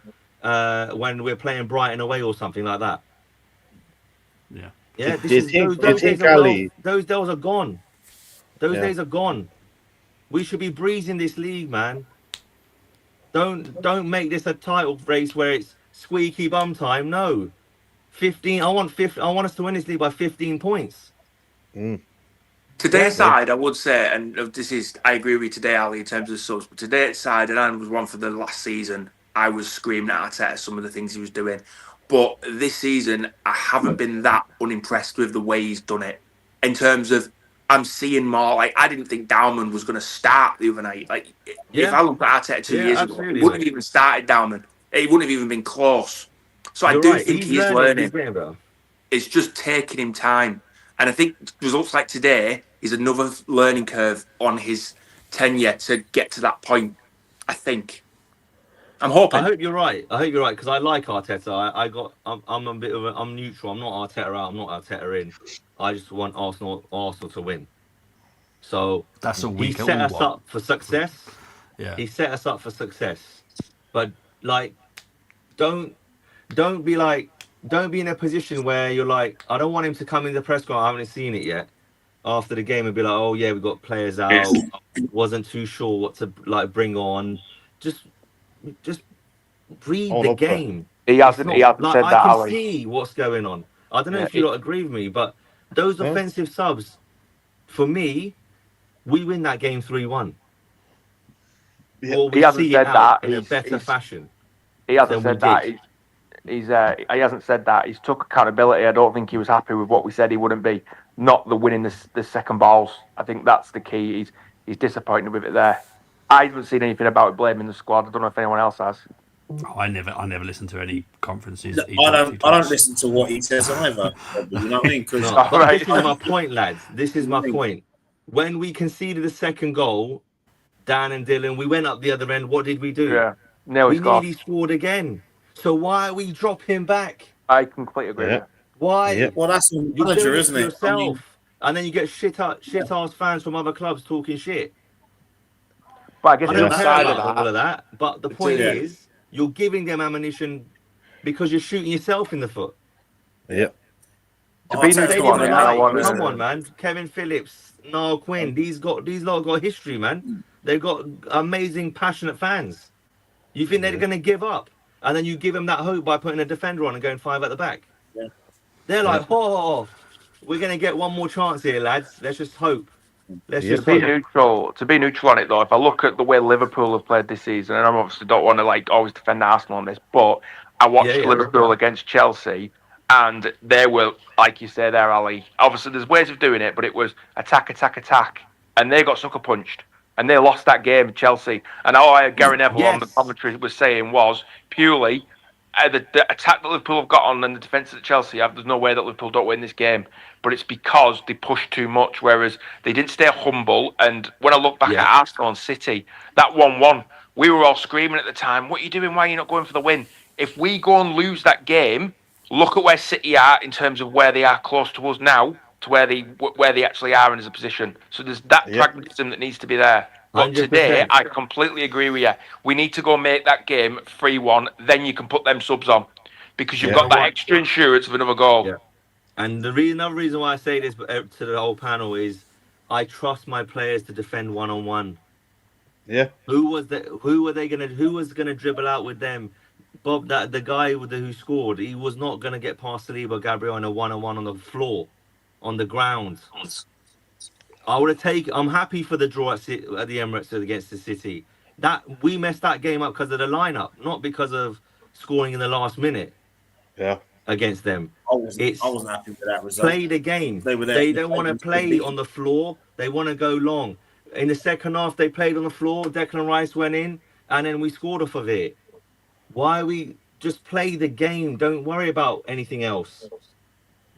when we're playing Brighton away or something like that. Yeah. Yeah. Those days are gone. Those days are gone. We should be breezing this league, man. Don't make this a title race where it's squeaky bum time. No. 15. I want us to win this league by 15 points. Today's side, I would say, and I agree with you today, Ali, in terms of subs, but today's side, and I was one for the last season, I was screaming at Arteta some of the things he was doing. But this season, I haven't been that unimpressed with the way he's done it. In terms of, I'm seeing more, like, I didn't think Dowman was going to start the other night. Like, if I looked at Arteta 2 years ago, he wouldn't have even started Dowman. It wouldn't have even been close. So I do think he's learning. It's just taking him time. And I think results like today is another learning curve on his tenure to get to that point, I think. I'm hoping. I hope you're right. Because I like Arteta. I'm neutral. I'm not Arteta out. I'm not Arteta in. I just want Arsenal to win. So that's a he set us up for success. Yeah. He set us up for success. But like, don't be in a position where you're like, I don't want him to come in the press conference. I haven't seen it yet. After the game and be like, oh yeah, we got players out. Wasn't too sure what to bring on. Just read the game. He hasn't said that. I can see what's going on. I don't know if you don't agree with me, but those offensive subs, for me, we win that game 3-1. Yeah. Or we see it out in a better fashion. He hasn't said that. He hasn't said that. He's took accountability. I don't think he was happy with what we said he wouldn't be. Not the winning the second balls. I think that's the key. He's disappointed with it there. I haven't seen anything about it blaming the squad. I don't know if anyone else has. Oh, I never listen to any conferences. I don't listen to what he says either. You know what I mean? Because No, but Right. this is my point, lads. This is my point. When we conceded the second goal, Dan and Dylan, we went up the other end. What did we do? Yeah. Nearly We scored. nearly scored again. So why are we dropping back? I completely agree with Yeah. you. Why? Yeah. well, that's the You're manager, doing it isn't to it? yourself. And then you get shit ass fans from other clubs talking shit. But I guess I the don't other care side about of all that, of that. But the point Yeah. is, you're giving them ammunition because you're shooting yourself in the foot. Yeah. to be Arteta neutral Stadium on it, of and I Light. want Come to. on, man. Kevin Phillips, Niall Quinn. These lot got history, man. They've got amazing, passionate fans. You think they're going to give up, and then you give them that hope by putting a defender on and going 5 at the back. Yeah. They're like, oh, we're going to get one more chance here, lads. Let's just hope. Let's Yeah. just To be hope. neutral on it though, if I look at the way Liverpool have played this season, and I obviously don't want to like always defend Arsenal on this, but I watched Yeah. Liverpool against Chelsea, and they were like you say there, Ali. Obviously, there's ways of doing it, but it was attack, attack, attack, and they got sucker punched, and they lost that game, Chelsea. And all I Gary Neville on the Yes. commentary was saying was purely. The attack that Liverpool have got on and the defence that Chelsea have, there's no way that Liverpool don't win this game. But it's because they pushed too much, whereas they didn't stay humble. And when I look back Yeah. at Arsenal and City, that 1-1, we were all screaming at the time, what are you doing? Why are you not going for the win? If we go and lose that game, look at where City are in terms of where they are close to us now, to where they actually are in as a position. So there's that pragmatism that needs to be there. But 100%. today, I completely agree with you. We need to go make that game 3-1. Then you can put them subs on because you've got that extra insurance of another goal. Yeah. And another reason why I say this to the whole panel is I trust my players to defend 1-on-1. Yeah. Who was gonna dribble out with them? Bob, the guy who scored, he was not gonna get past Saliba, Gabriel in a 1-on-1 on the floor, on the ground. I'm happy for the draw at the Emirates against the City. That we messed that game up because of the lineup, not because of scoring in the last minute. Yeah. Against them. I wasn't happy with that result. Play the game. They were there They to don't play want to with play the on the floor. They want to go long. In the second half, they played on the floor. Declan Rice went in, and then we scored off of it. Why we just play the game? Don't worry about anything else.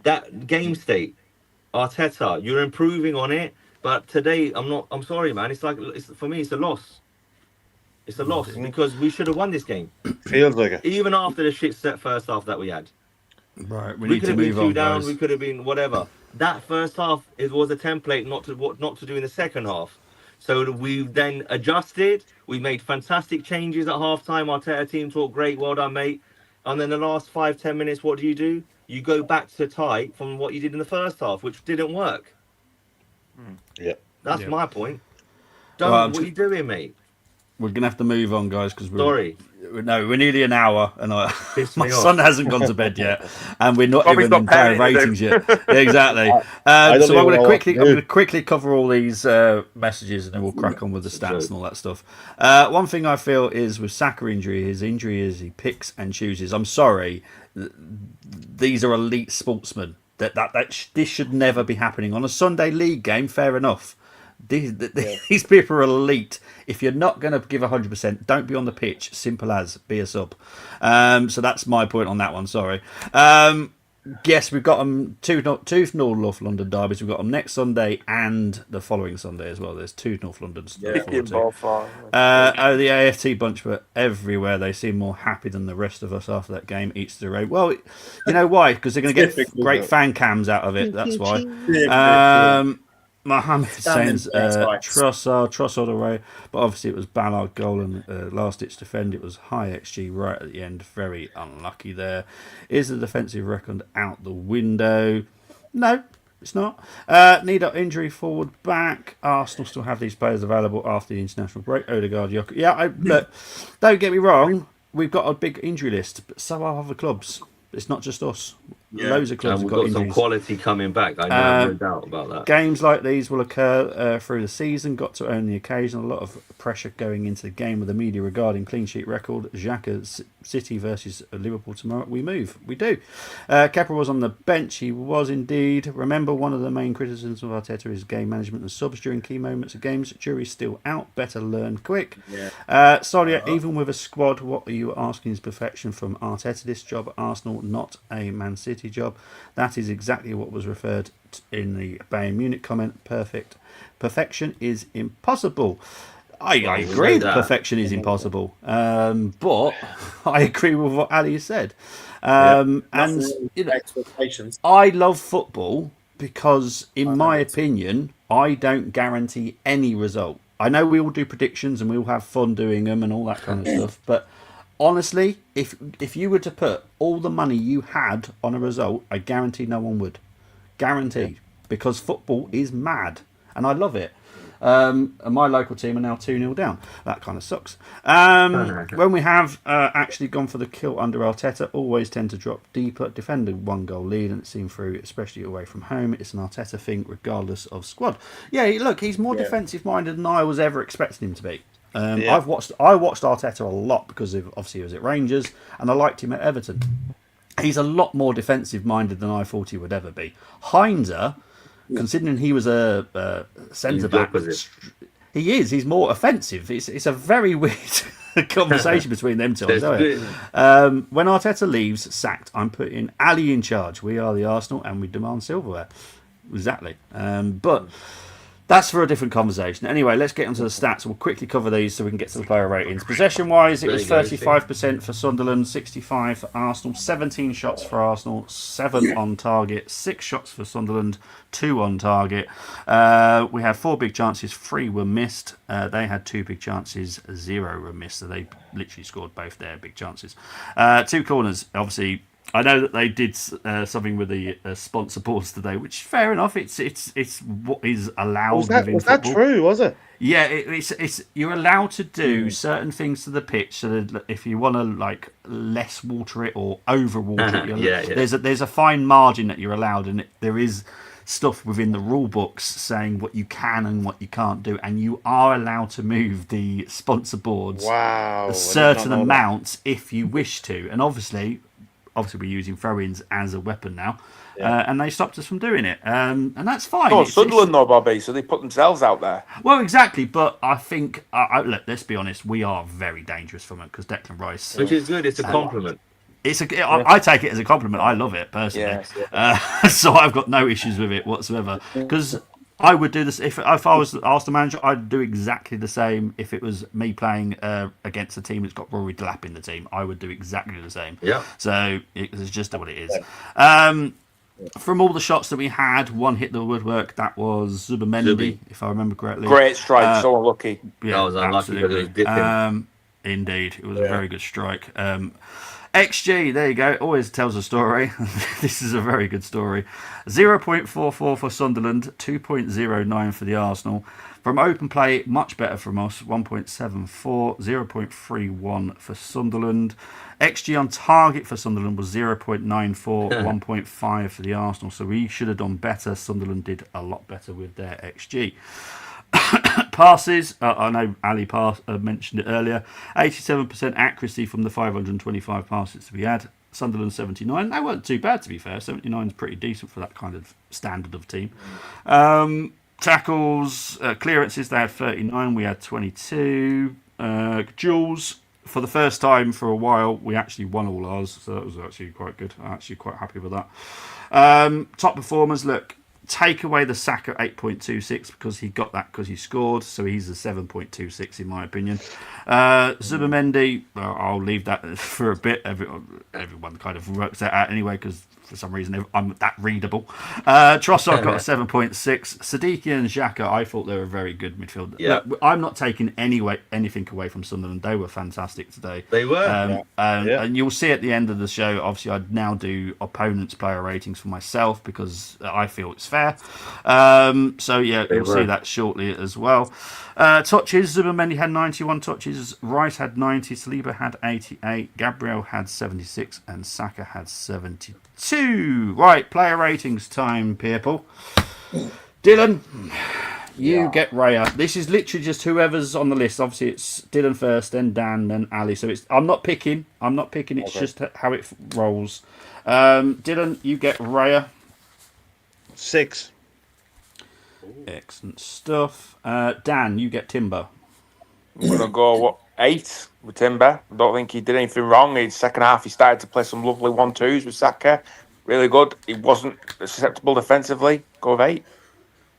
That game state, Arteta, you're improving on it, but today I'm sorry, man. For me, it's a loss. It's a loss because we should have won this game. Feels like it. Even after the shit set first half that we had. Right, we We need could to have been move 2 on, down. guys. We could have been whatever. That first half was a template not to do in the second half. So we then adjusted. We made fantastic changes at halftime. Arteta team talked great. Well done, mate. And then the last 5-10 minutes, what do? You go back to tight from what you did in the first half, which didn't work. Yeah. That's Yeah. my point. Well, What are you doing, mate? We're gonna have to move on, guys, because Sorry. we're nearly an hour, and Pissed my me son off. hasn't gone to bed yet, and we're not Probably even got in power parenting to do. ratings yet. Yeah, exactly. don't So I'm even know what to going do. to quickly cover all these messages, and then we'll crack on with the stats and all that stuff. One thing I feel is with Saka injury, his injury is he picks and chooses. I'm sorry, these are elite sportsmen. This should never be happening on a Sunday league game. Fair enough. These people are elite. If you're not going to give 100%, don't be on the pitch. Simple as, be a sub. So that's my point on that one. Sorry. Yes, we've got them two North London derbies. We've got them next Sunday and the following Sunday as well. There's 2 North Londons. to look forward to. The AFT bunch were everywhere. They seem more happy than the rest of us after that game. Each to their own. Well, you know why? Because they're going to get great fan cams out of it. That's why. Mohammed says Trossard away, but obviously it was Ballard goal and last-ditch defend. It was high XG right at the end. Very unlucky there. Is the defensive record out the window? No, it's not. Need up injury forward back. Arsenal still have these players available after the international break. Odegaard, Jokic. Yeah, look, don't get me wrong. We've got a big injury list, but so are other clubs. It's not just us. Loads of clubs And have we've got got some injuries. quality coming back. I have no doubt about that. Games like these will occur through the season. Got to own the occasion. A lot of pressure going into the game with the media regarding clean sheet record. Xhaka, City versus Liverpool tomorrow. We move. We do. Kepa was on the bench. He was indeed. Remember, one of the main criticisms of Arteta is game management and subs during key moments of games. Jury's still out. Better learn quick. Solia, even with a squad, what are you asking is perfection from Arteta? This job at Arsenal, not a Man City job. That is exactly what was referred to in the Bayern Munich comment. Perfection is impossible. I agree that perfection is impossible, but I agree with what Ali said. And expectations. I love football because, in my opinion, I don't guarantee any result. I know we all do predictions and we all have fun doing them and all that kind of stuff, but honestly, if you were to put all the money you had on a result, I guarantee no one would. Guaranteed. Because football is mad. And I love it. And my local team are now 2-0 down. That kind of sucks. When we have actually gone for the kill under Arteta, always tend to drop deeper. Defended 1-goal lead and it seemed through, especially away from home. It's an Arteta thing, regardless of squad. Yeah, look, he's more defensive-minded than I was ever expecting him to be. I watched Arteta a lot because obviously he was at Rangers and I liked him at Everton. He's a lot more defensive minded than I thought he would ever be. Heinzer, considering he was a centre back, he is. He's more offensive. It's a very weird conversation between them two. When Arteta leaves, sacked, I'm putting Ali in charge. We are the Arsenal and we demand silverware. Exactly. But that's for a different conversation. Anyway, let's get onto the stats. We'll quickly cover these so we can get to the player ratings. Possession-wise, it was 35% for Sunderland, 65% for Arsenal, 17 shots for Arsenal, 7 on target, 6 shots for Sunderland, 2 on target. We had 4 big chances, 3 were missed. They had 2 big chances, 0 were missed. So they literally scored both their big chances. 2 corners, obviously. I know that they did something with the sponsor boards today, which fair enough. It's what is allowed within was football. That true? Was it? Yeah, it's you're allowed to do certain things to the pitch. So that if you want to like less water it or over water it, there's a fine margin that you're allowed, and there is stuff within the rule books saying what you can and what you can't do, and you are allowed to move the sponsor boards a certain amount if you wish to, and obviously we're using throw-ins as a weapon now, and they stopped us from doing it, and that's fine. Oh, Sunderland though, Bobby, so they put themselves out there. Well, exactly, but I think, look, let's be honest, we are very dangerous from it because Declan Rice, which is good. It's a compliment. I take it as a compliment. I love it personally, so I've got no issues with it whatsoever because I would do this if I was Arsenal manager. I'd do exactly the same if it was me playing against a team that's got Rory Delap in the team. I would do exactly the same. Yeah. So it's just what it is. From all the shots that we had, one hit the woodwork. That was Zubamendi, if I remember correctly. Great strike. So unlucky. Yeah, that was unlucky. Absolutely. Indeed, it was a very good strike. XG, there you go. Always tells a story. This is a very good story. 0.44 for Sunderland, 2.09 for the Arsenal. From open play, much better from us. 1.74, 0.31 for Sunderland. XG on target for Sunderland was 0.94, 1.5 for the Arsenal. So we should have done better. Sunderland did a lot better with their XG. Passes, I know Ali mentioned it earlier, 87% accuracy from the 525 passes we had. Sunderland 79. They weren't too bad, to be fair. 79 is pretty decent for that kind of standard of team. Tackles, clearances, they had 39. We had 22. Duels, for the first time for a while, we actually won all ours, so that was actually quite good. I'm actually quite happy with that. Top performers, look. Take away the Saka 8.26 because he got that because he scored, so he's a 7.26 in my opinion. Zubamendi, I'll leave that for a bit. Everyone kind of works that out anyway because for some reason I'm that readable. Trossard got a 7.6. Siddiqui and Xhaka, I thought they were a very good midfield. Yeah. Look, I'm not taking anything away from Sunderland. They were fantastic today. They were. And you'll see at the end of the show, obviously I'd now do opponents' player ratings for myself because I feel it's fair. So yeah, you'll see that shortly as well. Touches, Zubamendi had 91 touches, Rice had 90, Saliba had 88, Gabriel had 76, and Saka had 72. 2. Right, player ratings time, people. Dylan, you get Raya. This is literally just whoever's on the list. Obviously, it's Dylan first, then Dan, then Ali. So I'm not picking. It's just how it rolls. Dylan, you get Raya. 6. Excellent stuff. Dan, you get Timber. I'm going to go 8 with Timber. I don't think he did anything wrong. In the second half, he started to play some lovely 1-2s with Saka. Really good. He wasn't susceptible defensively. Go with 8.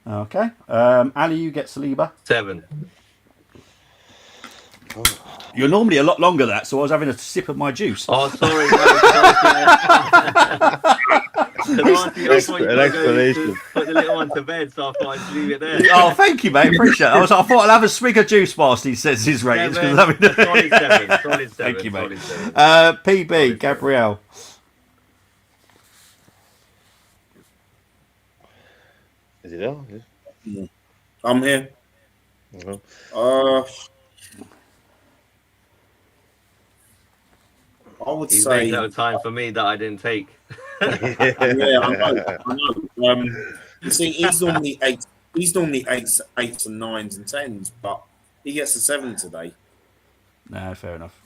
Okay. Ali, you get Saliba. 7. You're normally a lot longer than that, so I was having a sip of my juice. Oh, sorry. An explanation. Put the little one to bed, so I thought I'd leave it there. Oh, thank you, mate. Appreciate it. I thought I'll have a swig of juice whilst he says his ratings. Solid 7. Thank you, mate. Solid 7. PB, Gabrielle. Is he there? I'm here. Okay. I would He's say. making out time for me that I didn't take. Yeah, I know. You see, he's normally eight. He's normally eights and 9s and 10s, but he gets a 7 today. No, fair enough.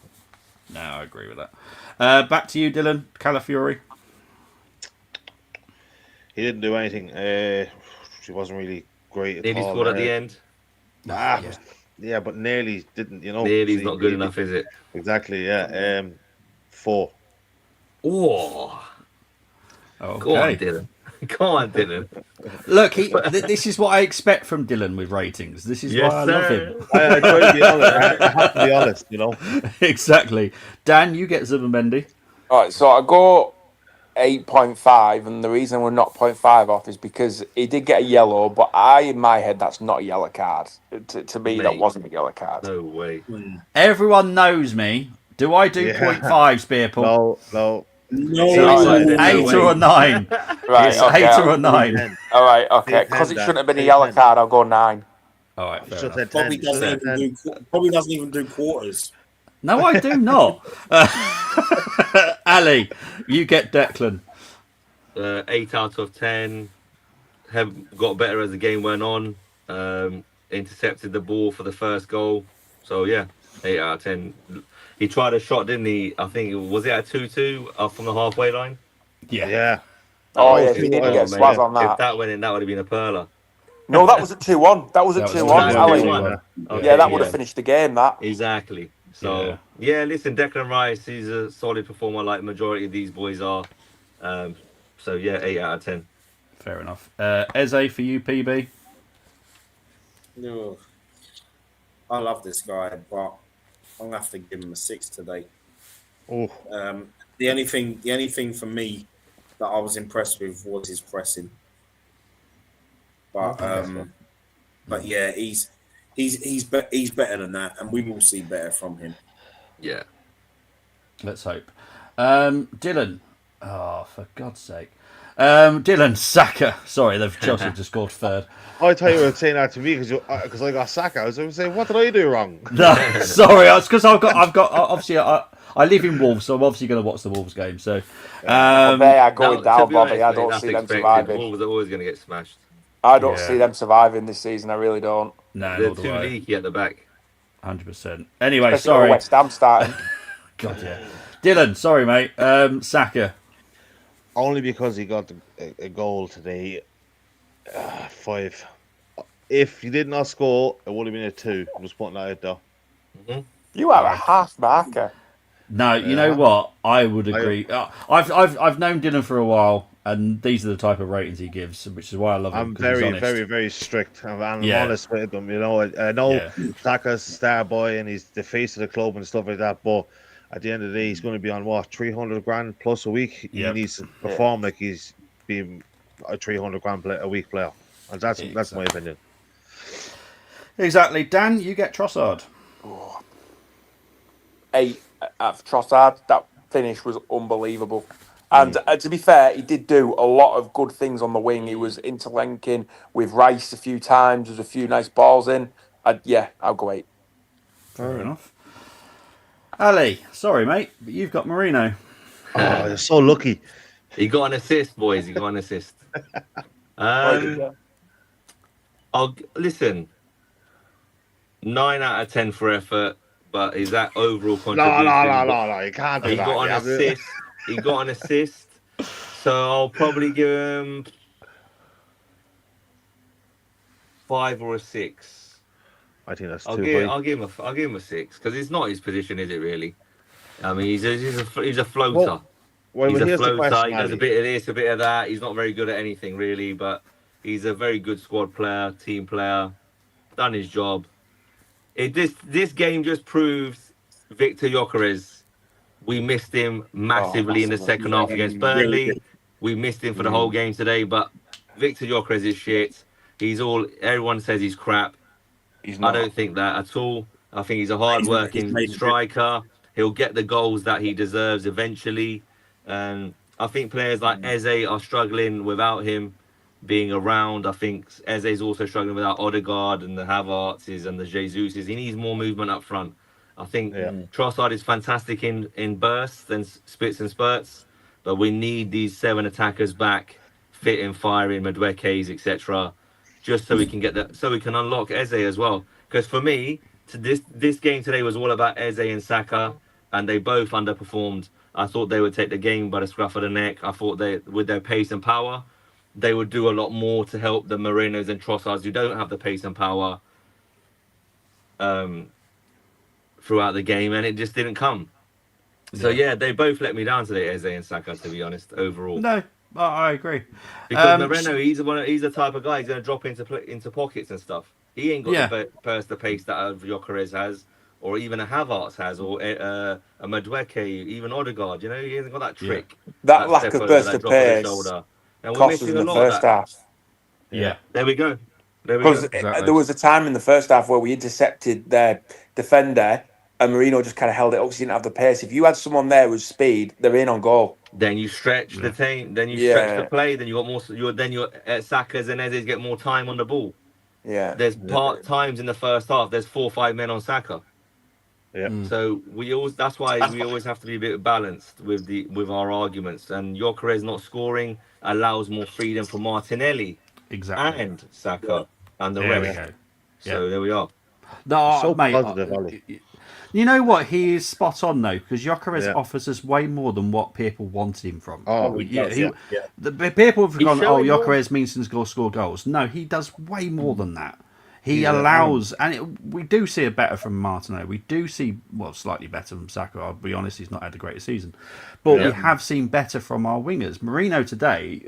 No, I agree with that. Back to you, Dylan. Calafiori. He didn't do anything. He wasn't really great at Nearly all. scored at the end. Yeah, but nearly didn't. Nearly's not good enough, is it? Exactly. Yeah. 4. Oh. Okay. Go on, Dylan. Go on, Dylan. Look, this is what I expect from Dylan with ratings. This is why I love him. I try to be honest. I have to be honest, Exactly. Dan, you get Zubimendi. All right, so I go 8.5, and the reason we're not 0.5 off is because he did get a yellow, but in my head, that's not a yellow card. To me, that wasn't a yellow card. No way. Everyone knows me. Do I do 0.5s, Beerpool? No. So it's 8 or a 9. Right, it's okay. 8 or a 9. All right, okay. Because it shouldn't have been a yellow card, I'll go 9. All right, fair enough. Probably doesn't even do quarters. No, I do not. Ali, you get Declan. 8 out of 10. Have got better as the game went on. Intercepted the ball for the first goal. So yeah, 8 out of 10. He tried a shot, didn't he? I think was it at 2-2 up from the halfway line? Yeah. Oh yeah, if he didn't get Swaz on that. If that went in, that would have been a perler. No, that was at 2-1. That was at 2-1. Ali. 2-1. Okay, Yeah, that would have finished the game. That. Exactly. So yeah, listen, Declan Rice, he's a solid performer, like the majority of these boys are. So yeah, 8 out of 10. Fair enough. Eze for you, PB. No, I love this guy, but I'm gonna have to give him a 6 today. Oh. The only thing for me that I was impressed with was his pressing. But yeah, he's better than that, and we will see better from him. Yeah. Let's hope. Dylan. Oh, for God's sake. Dylan, Saka. Sorry, Chelsea just scored third. I thought you were saying that to me because I got Saka. I was saying, what did I do wrong? No, sorry, it's because I've got obviously I live in Wolves, so I'm obviously going to watch the Wolves game. So They are going down, Bobby. I don't that's see them expected. surviving. Wolves are always going to get smashed. I don't see them surviving this season. I really don't. no, They're not the too way. leaky at the back. 100%. Anyway, Especially sorry. with West Ham starting. God, yeah. Dylan, sorry, mate. Saka. Only because he got a goal today. 5. If he did not score, it would have been a 2. I'm just putting that out there. Mm-hmm. You are a half marker. No, you know what? I would agree. I've known Dylan for a while, and these are the type of ratings he gives, which is why I love him. I'm 'cause he's very, honest. very, very strict. I'm honest with him. You know, I know Saka's a star boy and he's the face of the club and stuff like that, but at the end of the day, he's going to be on what, 300 grand plus a week. He needs to perform like he's being a 300 grand a week player, and that's my opinion. Exactly. Dan, you get Trossard. 8 at Trossard. That finish was unbelievable. And to be fair, he did do a lot of good things on the wing. He was interlinking with Rice a few times. There's a few nice balls in. I'll go 8. Fair enough. Ali, sorry, mate, but you've got Marino. Oh, you're so lucky. He got an assist, boys. He got an assist. I'll listen. 9 out of 10 for effort, but is that overall contribution? No. You can't do He that. got an assist. He got an assist. So I'll probably give him 5 or a 6. I think that's I'll too give high. I'll give him a 6 because it's not his position, is it really? I mean, he's a floater. Well, He's a here's the floater. question, He does a Ali. bit of this, a bit of that. He's not very good at anything really, but he's a very good squad player, team player. Done his job. This game just proves Victor Gyökeres. We missed him massively in the second half against Burnley. We missed him for the whole game today, but Victor Gyökeres is shit. Everyone says he's crap. He's not. I don't think that at all. I think he's a hard-working striker. He'll get the goals that he deserves eventually. And I think players like Eze are struggling without him being around. I think Eze's also struggling without Odegaard and the Havertzes and the Jesuses. He needs more movement up front. I think Trossard is fantastic in bursts and spits and spurts, but we need these 7 attackers back, fit and firing, Madueke's, etc., just so we can unlock Eze as well. Because for me, this game today was all about Eze and Saka, and they both underperformed. I thought they would take the game by the scruff of the neck. I thought with their pace and power, they would do a lot more to help the Morinos and Trossards who don't have the pace and power throughout the game, and it just didn't come. So they both let me down today, Eze and Saka, to be honest, overall. No, I agree. Because Moreno, he's the type of guy who's going to drop into pockets and stuff. He ain't got the pace that Gyökeres has, or even a Havertz has, or a Madueke, even Odegaard. You know, he hasn't got that trick. That lack of burst of pace and we're cost us missing in a the lot of first that. half. Yeah. There we go. Because there was a time in the first half where we intercepted their defender and Marino just kind of held it up because he didn't have the pace. If you had someone there with speed, they're in on goal. Then you stretch the team. Then you stretch the play. Then you got more. Your Saka's and Eze's get more time on the ball. Yeah. There's times in the first half. There's 4 or 5 men on Saka. Yeah. So that's why we always have to be a bit balanced with our arguments. And Gyökeres not scoring allows more freedom for Martinelli and Saka and the rest. So there we are. No, So mate, positive, Ali. you know what? He is spot on though, because Gyökeres offers us way more than what people wanted him from. The people have gone, Gyökeres means he's going to score goals. No, he does way more than that. He allows, and we do see a better from Martineau. We do see, slightly better from Saka. I'll be honest, he's not had a great season. But we have seen better from our wingers. Marino today,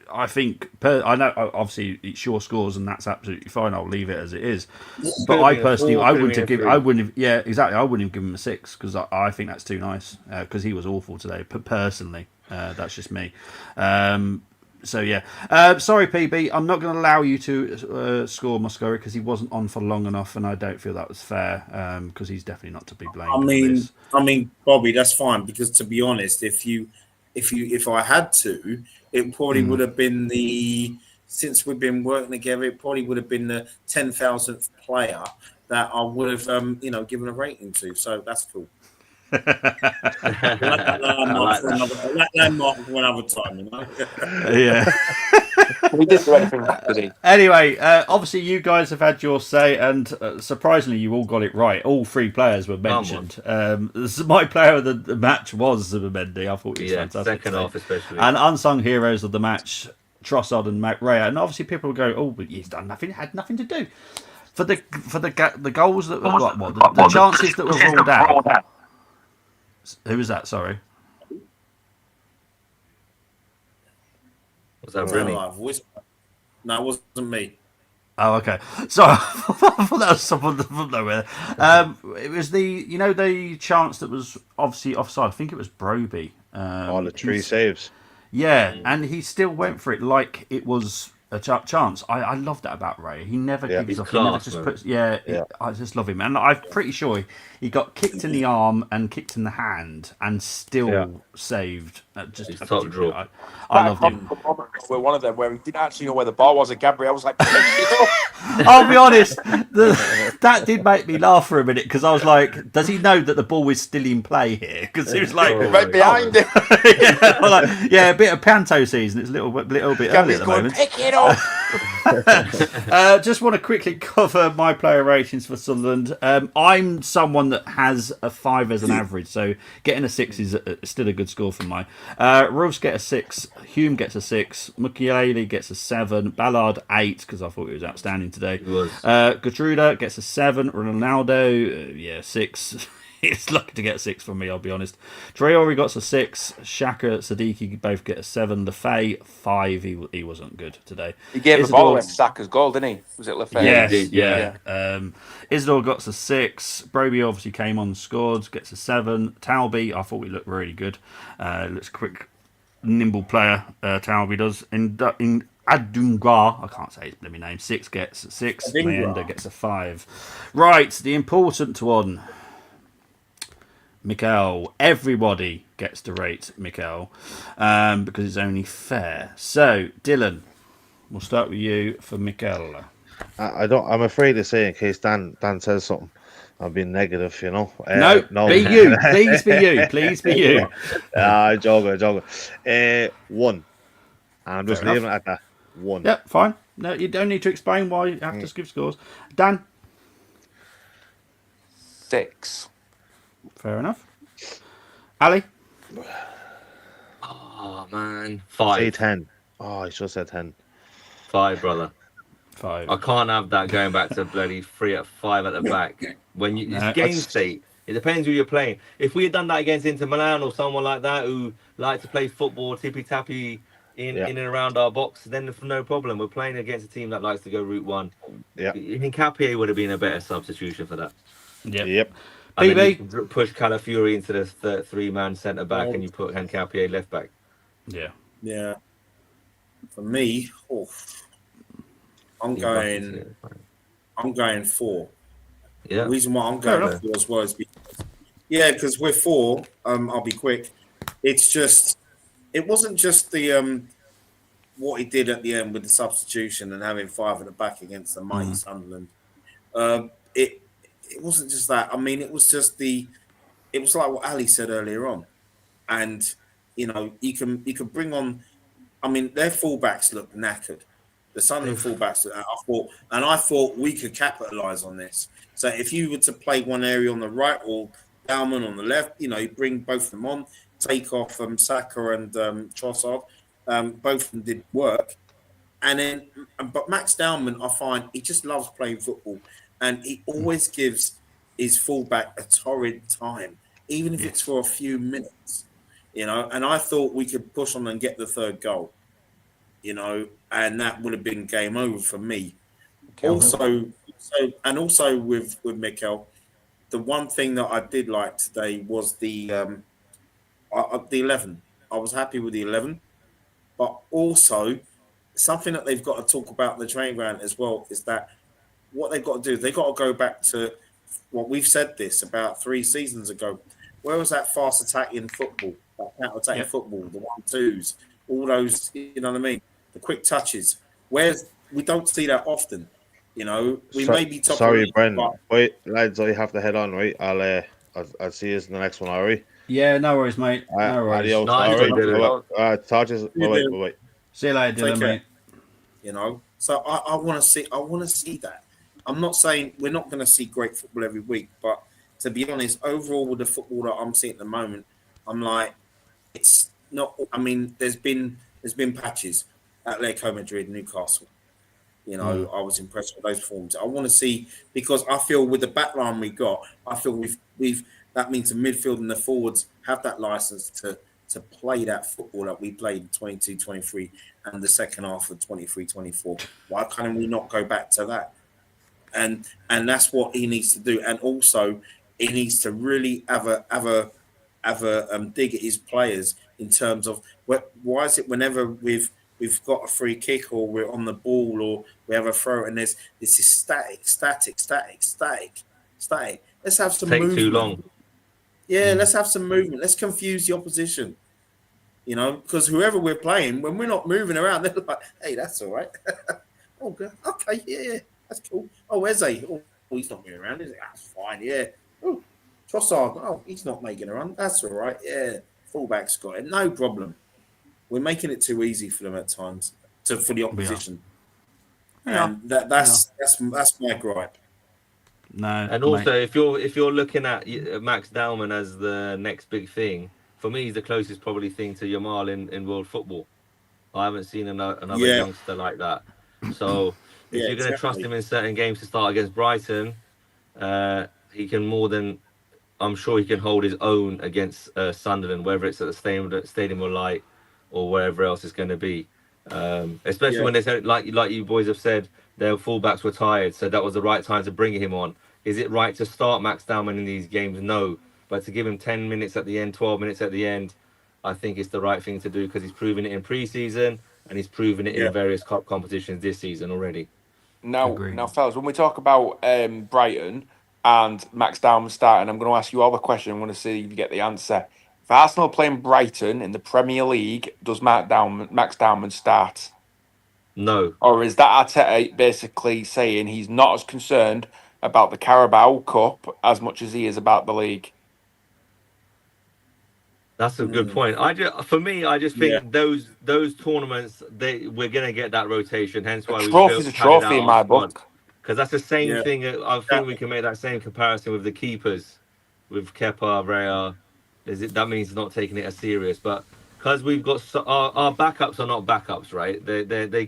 I think, I know, obviously, it's sure scores and that's absolutely fine. I'll leave it as it is. But I personally, I wouldn't have given him a 6 because I think that's too nice because he was awful today, personally. That's just me. Sorry, PB. I'm not going to allow you to score Moscora because he wasn't on for long enough, and I don't feel that was fair because he's definitely not to be blamed. I mean, Bobby, that's fine because to be honest, if I had to, it probably would have been since we've been working together, it probably would have been the 10,000th player that I would have given a rating to. So that's cool. Landmark for another time, Yeah. We did do anything today. Anyway, obviously you guys have had your say, and surprisingly, you all got it right. All 3 players were mentioned. My player of the match was Zubimendi. I thought he was fantastic. Second half especially. And unsung heroes of the match, Trossard and McRae. And obviously people will go, but he's done nothing. Had nothing to do for the goals that were the chances that were ruled out. Who was that? Sorry. Was that Brenny? No, it wasn't me. Oh, okay. Sorry, I thought that was someone from nowhere. It was the chance that was obviously offside. I think it was Broby. The 3 saves. Yeah, and he still went for it like it was a chance. I love that about Ray. He never gives up. He never just puts. I just love him, and I'm pretty sure he got kicked in the arm and kicked in the hand, and still saved. Just top draw. I loved him. We're one of them where he didn't actually know where the ball was, and Gabriel was like, I'll be honest. The that did make me laugh for a minute because I was like, does he know that the ball is still in play here? Because he was like, Right behind him. yeah, like, yeah, a bit of panto season. It's a little bit early at the Going, moment. pick it up. Just want to quickly cover my player ratings for Sunderland. I'm someone that has a 5 as an average, so getting a 6 is still a good score for mine. Rose get a 6, Hume gets a 6, Mukiele gets a 7, Ballard 8 because I thought he was outstanding today. He was. Gertruda gets a 7, Ronaldo 6. It's lucky to get a 6 from me, I'll be honest. Traore got a 6. Shaka, Siddiqui both get a 7. Lefay 5. He wasn't good today. He gave the Isidore- ball away to Saka's goal, didn't he? Was it Lefebvre? Yeah, Yes, he did, yeah. Isidore got a 6. Broby obviously came on and scored, gets a 7. Talby, I thought we looked really good. Looks a quick, nimble player. Talby does. In Adungra, I can't say his blooming name. 6 gets a 6. Adungra. Mayenda gets a 5. Right, the important one. Mikel. Everybody gets to rate Mikel because it's only fair. So, Dylan, we'll start with you for Mikel. I don't. I'm afraid to say in case Dan says something, I'm being negative. You know. No, be you. Please be you. Please be you. Joking. 1. I'm just Fair leaving it at that. 1. Yep, fine. No, you don't need to explain why you have to give scores. Dan? 6. Fair enough. Ali? Oh man, Say 5. 10. Oh, I should have said 10. 5, brother. 5. I can't have that going back to bloody 3 at 5 at the back. When you No, it's game it's- state. It depends who you're playing. If we had done that against Inter Milan or someone like that who like to play football tippy tappy in and around our box, then no problem. We're playing against a team that likes to go route one. Yeah. I think Capier would have been a better substitution for that. Yep. And then PB? you push Calafiori into the 3-man centre back, and you put Capier left back. Yeah. Yeah. For me, I'm going 4. Yeah. The reason why I'm Fair going enough. 4 as well is because we're 4. I'll be quick. It's just, it wasn't just the what he did at the end with the substitution and having 5 at the back against the mighty Sunderland. It wasn't just that. I mean, it was just it was like what Ali said earlier on, and you know, you can bring on. I mean, their fullbacks look knackered. The Sunderland fullbacks, I thought we could capitalise on this. So if you were to play one area on the right or Bauman on the left, you know, you bring both of them on, take off Saka and Trossard. Both of them did work. And then, but Max Dowman, I find he just loves playing football, and he always gives his fullback a torrid time, even if it's for a few minutes, you know. And I thought we could push on and get the 3rd goal, you know, and that would have been game over for me. Also with Mikel, the one thing that I did like today was the 11. I was happy with the 11, but also something that they've got to talk about in the training ground as well is that what they've got to do, they've got to go back to what we've said this about 3 seasons ago. Where was that fast attacking football, that counter-attacking football, the 1-2s, all those, you know what I mean? The quick touches. We don't see that often, you know. We may be top. Sorry, Bren. Wait, lads, I have to head on, right? I'll see you in the next one, all right? Yeah, no worries, mate. No worries. Adios. Nice All one, right. Talk to you. Bye. See you later, Take Dylan, care. mate. You know, so I want to see that. I'm not saying we're not going to see great football every week, but to be honest, overall with the football that I'm seeing at the moment, I'm like, it's not. I mean, there's been patches at Atletico Madrid, Newcastle. You know, I was impressed with those forms. I want to see, because I feel with the backline we got, I feel we've that means the midfield and the forwards have that license to play that football that we played in 22-23 and the second half of 23-24. Why can't we not go back to that? And that's what he needs to do. And also, he needs to really have a dig at his players in terms of why is it whenever we've got a free kick or we're on the ball or we have a throw and this is static. Let's have some movement. Too long. Yeah, let's have some movement. Let's confuse the opposition. You know, because whoever we're playing, when we're not moving around, they're like, "Hey, that's all right." Oh, good. Okay, yeah, that's cool. Oh, Eze. Oh, Oh, he's not moving around, is it? That's fine, yeah. Oh, Trossard, he's not making a run. That's all right, yeah. Fullback's got it, no problem. We're making it too easy for them at times, for the opposition. Yeah. And that's my gripe. No. And also, if you're looking at Max Dowman as the next big thing, for me, he's the closest probably thing to Yamal in world football. I haven't seen another Yeah. youngster like that. So if Yeah, you're going to trust exactly. him in certain games to start against Brighton, he can more than, I'm sure he can hold his own against Sunderland, whether it's at the Stadium of Light or wherever else it's going to be. Especially Yeah. when they said, like you boys have said, their fullbacks were tired, so that was the right time to bring him on. Is it right to start Max Dowman in these games? No, but to give him 10 minutes at the end, 12 minutes at the end, I think it's the right thing to do because he's proven it in pre-season and he's proven it Yeah. in various cup competitions this season already. Now, Agreed. fellas, when we talk about Brighton and Max Dowman starting, I'm going to ask you all the question. I want to see if you get the answer. If Arsenal are playing Brighton in the Premier League, does Max Dowman start? No, Or is that Arteta basically saying he's not as concerned about the Carabao Cup as much as he is about the league? that's a good point. I just Yeah. think those tournaments we're gonna get that rotation. Hence A why we've trophy's a padded trophy out in our my squad. book. Because that's the same Yeah. thing. I think we can make that same comparison with the keepers, with Kepa, Rea. That means not taking it as serious, but because we've got our backups are not backups, right? They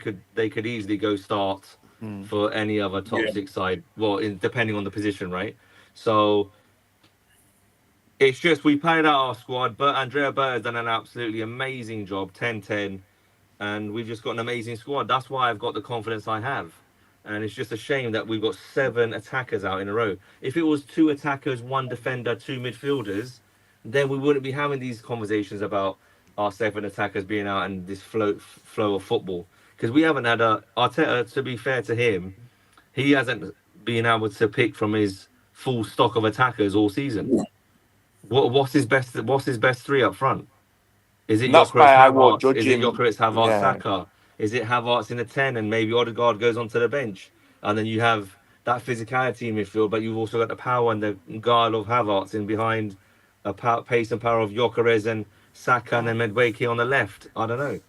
could easily go start for any other top Yeah. six side. Well, depending on the position, right? So it's just we padded out our squad, but Andrea Berta has done an absolutely amazing job, 10-10, and we've just got an amazing squad. That's why I've got the confidence I have. And it's just a shame that we've got 7 attackers out in a row. If it was 2 attackers, 1 defender, 2 midfielders, then we wouldn't be having these conversations about our 7 attackers being out and this flow of football. Because we haven't had Arteta, to be fair to him, he hasn't been able to pick from his full stock of attackers all season. What's his best 3 up front? Is it And that's Gyökeres why I won't Havertz? judge Is it him. Gyökeres Havertz Yeah. Saka? Is it Havertz in the 10 and maybe Odegaard goes onto the bench? And then you have that physicality in midfield, but you've also got the power and the guile of Havertz in behind a pace and power of Gyökeres and Saka and then Medwake on the left. I don't know.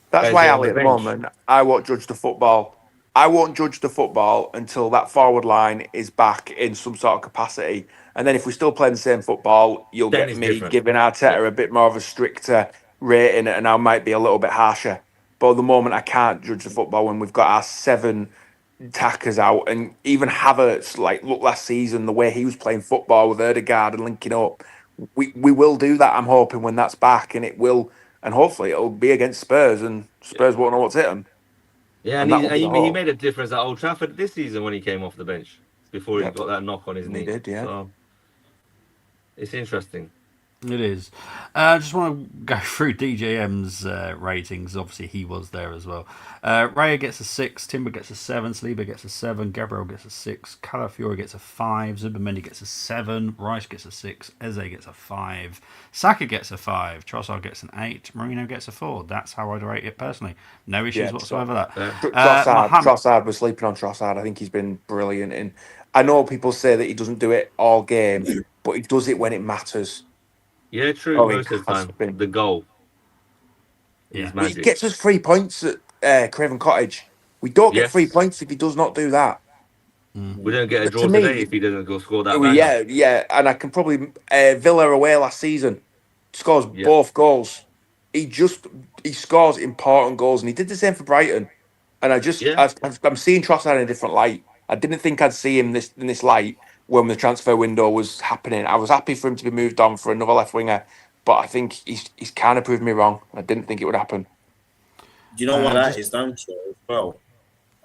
That's Eze why, on Ali, the at the bench. moment, I won't judge the football. I won't judge the football until that forward line is back in some sort of capacity. And then if we're still playing the same football, you'll Then get it's me different. giving Arteta Yeah. a bit more of a stricter rating and I might be a little bit harsher. But at the moment, I can't judge the football when we've got our 7 attackers out. And even Havertz, look last season, the way he was playing football with Odegaard and linking up. We will do that, I'm hoping, when that's back. And it will, and hopefully it'll be against Spurs and Spurs won't know what's hit them. Yeah, And and that will be the he hope. made a difference at Old Trafford this season when he came off the bench before he Yep. got that knock on his He knee. did, yeah. So it's interesting. It is. I just want to go through DJM's ratings. Obviously, he was there as well. Raya gets a 6, Timber gets a 7, Saliba gets a 7, Gabriel gets a 6, Calafiori gets a 5, Zubimendi gets a 7, Rice gets a 6, Eze gets a 5, Saka gets a 5, Trossard gets an 8, Marino gets a 4. That's how I'd rate it personally. No issues whatsoever with that. Trossard, we're sleeping on Trossard. I think he's been brilliant. And I know people say that he doesn't do it all game, but he does it when it matters. Yeah, true. Oh, he Most of the has time, been. the goal Yeah. is He magic. gets us 3 points at Craven Cottage. We don't get 3 Yes. points if he does not do that. We don't get a But draw to me- today if he doesn't go score that Oh, banger. yeah, and I can probably Villa away last season scores Yeah. both goals. He scores important goals, and he did the same for Brighton. And Yeah. I'm seeing Trossard in a different light. I didn't think I'd see him in this light when the transfer window was happening. I was happy for him to be moved on for another left winger, but I think he's kind of proved me wrong. I didn't think it would happen. Do you know what just- that is, don't you, as well?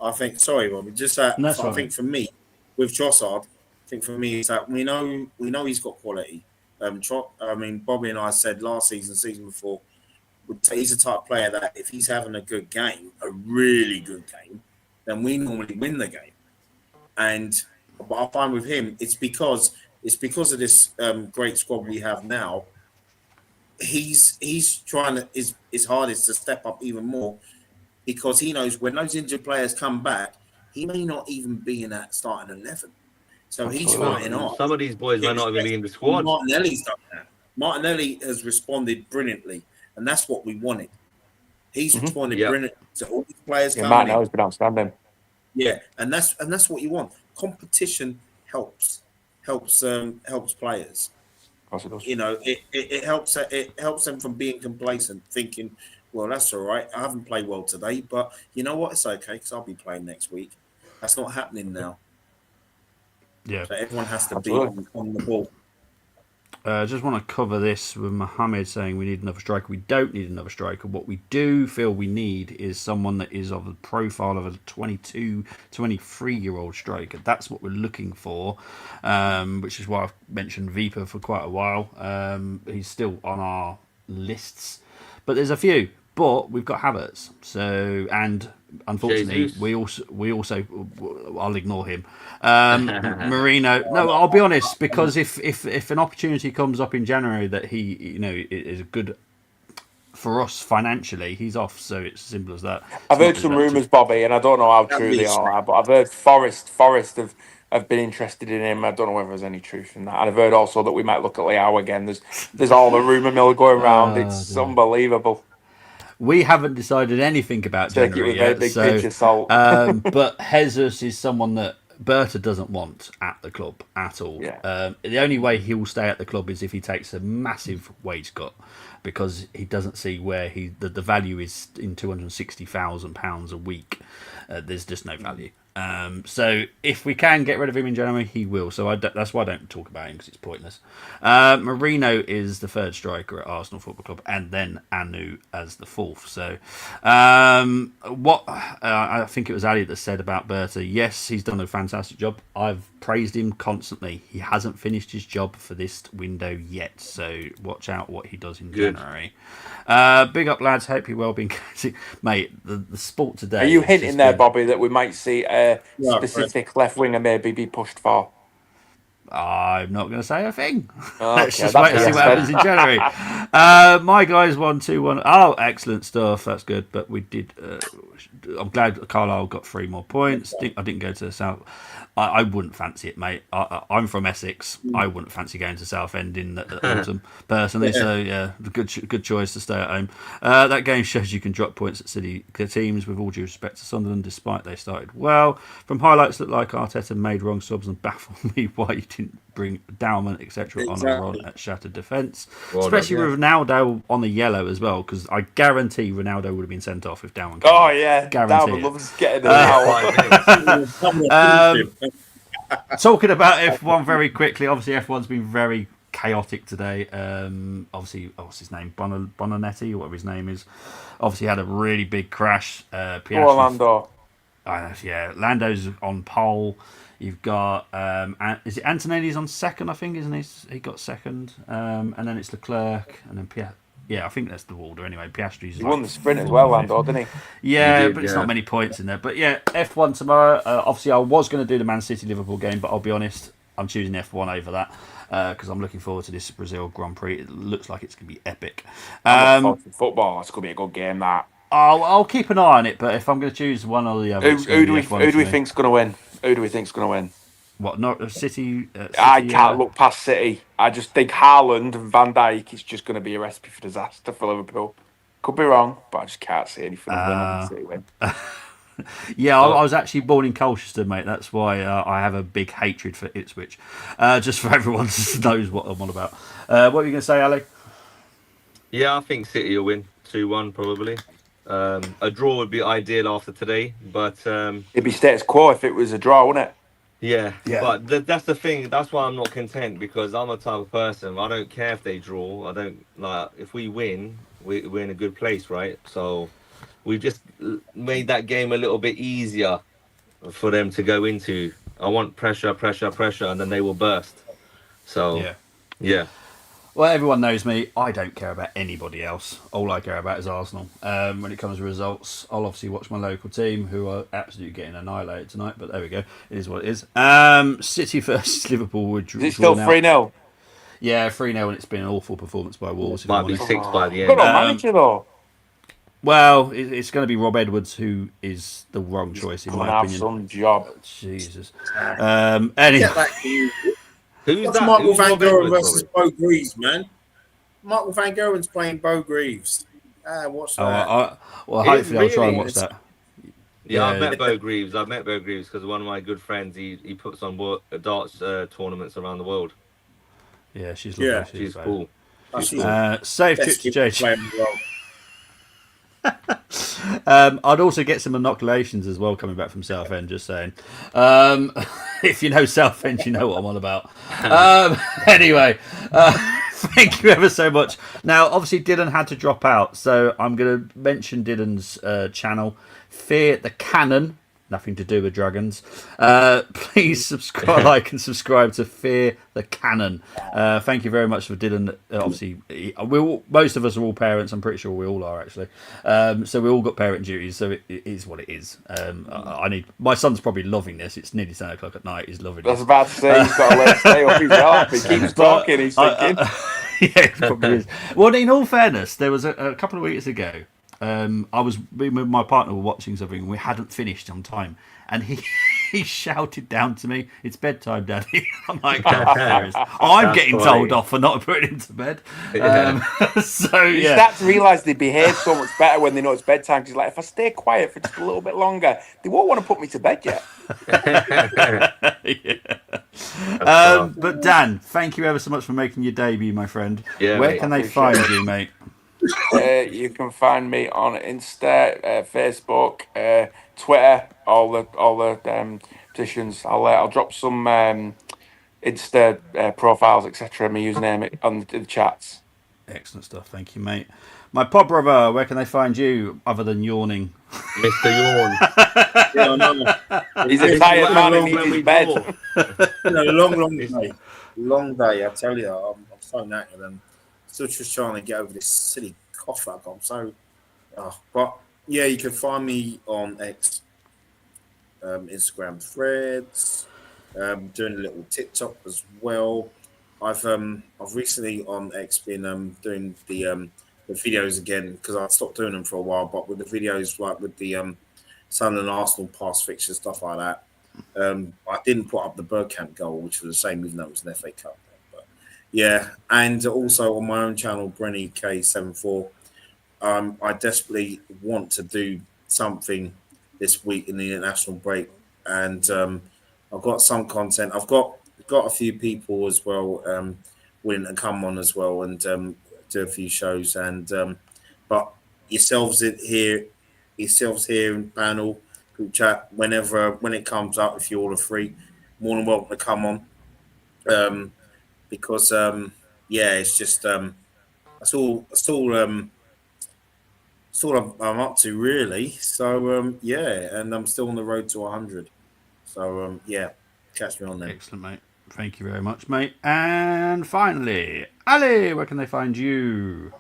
I think, sorry, Robbie, just that. That's I all think for me, with Trossard, I think for me, is that we know he's got quality. Bobby and I said last season before, he's the type of player that if he's having a good game, a really good game, then we normally win the game. But I find with him, it's because of this great squad we have now. He's trying his hardest to step up even more because he knows when those injured players come back, he may not even be in that starting 11. So he's Absolutely. fighting on. Some of these boys might not even be in the squad. Martinelli's done that. Martinelli has responded brilliantly, and that's what we wanted. He's responded brilliantly to all these players coming in. Martinelli's been outstanding. Yeah, and that's what you want. Competition helps players. Of course it does. You know, it helps them from being complacent, thinking, well, that's all right. I haven't played well today, but you know what? It's okay because I'll be playing next week. That's not happening now. Yeah. So everyone has to Absolutely. be on the ball. I just want to cover this with Mohammed saying we need another striker. We don't need another striker. What we do feel we need is someone that is of the profile of a 22, 23-year-old striker. That's what we're looking for, which is why I've mentioned Viper for quite a while. He's still on our lists, but there's a few. But we've got Havertz, and unfortunately, Jesus. we also I'll ignore him. Marino. No, I'll be honest, because if an opportunity comes up in January that he is good for us financially, he's off. So it's as simple as that. I've heard some rumours, Bobby, and I don't know how true they are, but I've heard Forest have been interested in him. I don't know whether there's any truth in that. And I've heard also that we might look at Leao again. There's all the rumour mill going around. It's unbelievable. We haven't decided anything about Take it January with a yet. big So, pinch of salt. but Jesus is someone that Berta doesn't want at the club at all. Yeah. The only way he will stay at the club is if he takes a massive wage cut, because he doesn't see where the value is in £260,000 a week. There's just no value. So if we can get rid of him in January, he will. So that's why I don't talk about him, because it's pointless. Marino is the third striker at Arsenal Football Club, and then Anu as the fourth. So what I think it was Ali that said about Berta. Yes, he's done a fantastic job. I've praised him constantly. He hasn't finished his job for this window yet, so watch out what he does in January. Big up, lads. Hope you're well being. Mate, the sport today. Are you hinting there, Bobby, that we might see a specific left winger maybe be pushed for? I'm not going to say a thing. Oh, Let's okay, just wait and see what happens in January. My guys won 2-1. Oh, excellent stuff. That's good. But we did. I'm glad Carlisle got 3 more points. I didn't go to the South. I wouldn't fancy it, mate. I'm from Essex. I wouldn't fancy going to Southend in the autumn, personally. So, yeah, good choice to stay at home. That game shows you can drop points at City teams, with all due respect to Sunderland, despite they started well. From highlights, looked like Arteta made wrong subs and baffled me why you didn't bring Dowman, etc. on a run at shattered defence. Especially with Ronaldo on the yellow as well, because I guarantee Ronaldo would have been sent off if Dowman came. Oh, yeah. Guarantee Dowman it. loves getting it out. Talking about F1 very quickly, obviously F1's been very chaotic today. Obviously, what's his name? Bonanetti, or whatever his name is. Obviously had a really big crash. Lando. Yeah, Lando's on pole. You've got is it Antonelli's on second? I think, isn't he? He got second, and then it's Leclerc, and then Piastri. Yeah, I think that's the order anyway. Piastri's. He won the sprint as well, Lando, didn't he? Yeah, He did, but it's not many points in there. But yeah, F1 tomorrow. Obviously, I was going to do the Man City Liverpool game, but I'll be honest, I'm choosing F1 over that because I'm looking forward to this Brazil Grand Prix. It looks like it's going to be epic. Football, it's going to be a good game, that. I'll keep an eye on it, but if I'm going to choose one or the other, Who do we think's going to win? Who do we think's going to win? What, not City? I can't look past City. I just think Haaland and Van Dijk is just going to be a recipe for disaster for Liverpool. Could be wrong, but I just can't see anything City win. Yeah, I was actually born in Colchester, mate. That's why I have a big hatred for Ipswich. Just for everyone knows what I'm on about. What were you going to say, Ali? Yeah, I think City will win 2-1 probably. A draw would be ideal after today, but It'd be status quo if it was a draw, wouldn't it? yeah. But that's the thing. That's why I'm not content, because I'm the type of person. I don't care if they draw. I don't like if we win. We're in a good place, right? So we've just made that game a little bit easier for them to go into. I want pressure, and then they will burst. So yeah. Well, everyone knows me. I don't care about anybody else. All I care about is Arsenal. When it comes to results, I'll obviously watch my local team, who are absolutely getting annihilated tonight. But there we go. It is what it is. City versus Liverpool would Is it still 3-0? Yeah, 3-0, and it's been an awful performance by Wolves. Might be 6 by the end. Good on manager, though. Well, it's going to be Rob Edwards, who is the wrong choice in Come my and have opinion. some job. Jesus. Anyway, Get that to you. Who's What's that? Michael Who's Van Rob Gogh Edwards, versus sorry? Bo Greaves, man? Michael Van Gogh's playing Bo Greaves. Watch that. well, Is hopefully I'll try and really? watch that. Yeah, I've met Bo Greaves. I've met Bo Greaves because one of my good friends, he puts on darts tournaments around the world. Yeah, she's lovely. Yeah. She's cool. That's She's his cool. Safe trip best to keeper JJ. player in the world. I'd also get some inoculations as well coming back from Southend, just saying. If you know Southend, you know what I'm on about. Anyway, thank you ever so much. Now, obviously, Dylan had to drop out, so I'm going to mention Dylan's channel, Fear the Cannon. Nothing to do with dragons. Please subscribe, like, and subscribe to Fear the Cannon. Thank you very much for Dylan. Obviously, most of us are all parents. I'm pretty sure we all are actually. So we all got parent duties. So it is what it is. I need. My son's probably loving this. It's nearly 10 o'clock at night. He's loving I was this. about to say he's got to let stay up. He's well happy. He keeps talking. He's thinking. Yeah, it probably is. Well, in all fairness, there was a couple of weeks ago. I was me and my partner were watching something and we hadn't finished on time, and he shouted down to me, "It's bedtime, Daddy." I'm like, "Oh, serious. I'm That's getting funny. told off for not putting him to bed." Yeah. So You yeah, start to realise they behave so much better when they know it's bedtime. He's like, if I stay quiet for just a little bit longer, they won't want to put me to bed yet. yeah. But Dan, thank you ever so much for making your debut, my friend. Yeah, Where mate. can they Appreciate find it. you, mate? You can find me on Insta, Facebook, Twitter, all the positions. I'll drop some Insta profiles, etc. My username on the chats. Excellent stuff. Thank you, mate. My pod brother, where can they find you other than yawning? Mr. Yawn. Yeah, I know. He's a tired man and When needs we his bed. draw. Long day. Long day, I tell you. I'm so knackered and still just trying to get over this silly cough I've got. I'm so. But yeah, you can find me on X, Instagram Threads, doing a little TikTok as well. I've recently on X been doing the videos again because I stopped doing them for a while. But with the videos like with the Sunderland Arsenal past fixture stuff like that, I didn't put up the Bergkamp goal, which was the same even though it was an FA Cup. But yeah, and also on my own channel, Brenny K74. I desperately want to do something this week in the international break, and I've got some content. I've got a few people as well willing to come on as well and do a few shows. And but yourselves here in panel group chat when it comes up, if you all are free, more than welcome to come on. Because yeah, it's just that's all I'm up to really. So yeah, and I'm still on the road to 100. So yeah, catch me on there. Excellent, mate. Thank you very much, mate. And finally, Ali, where can they find you?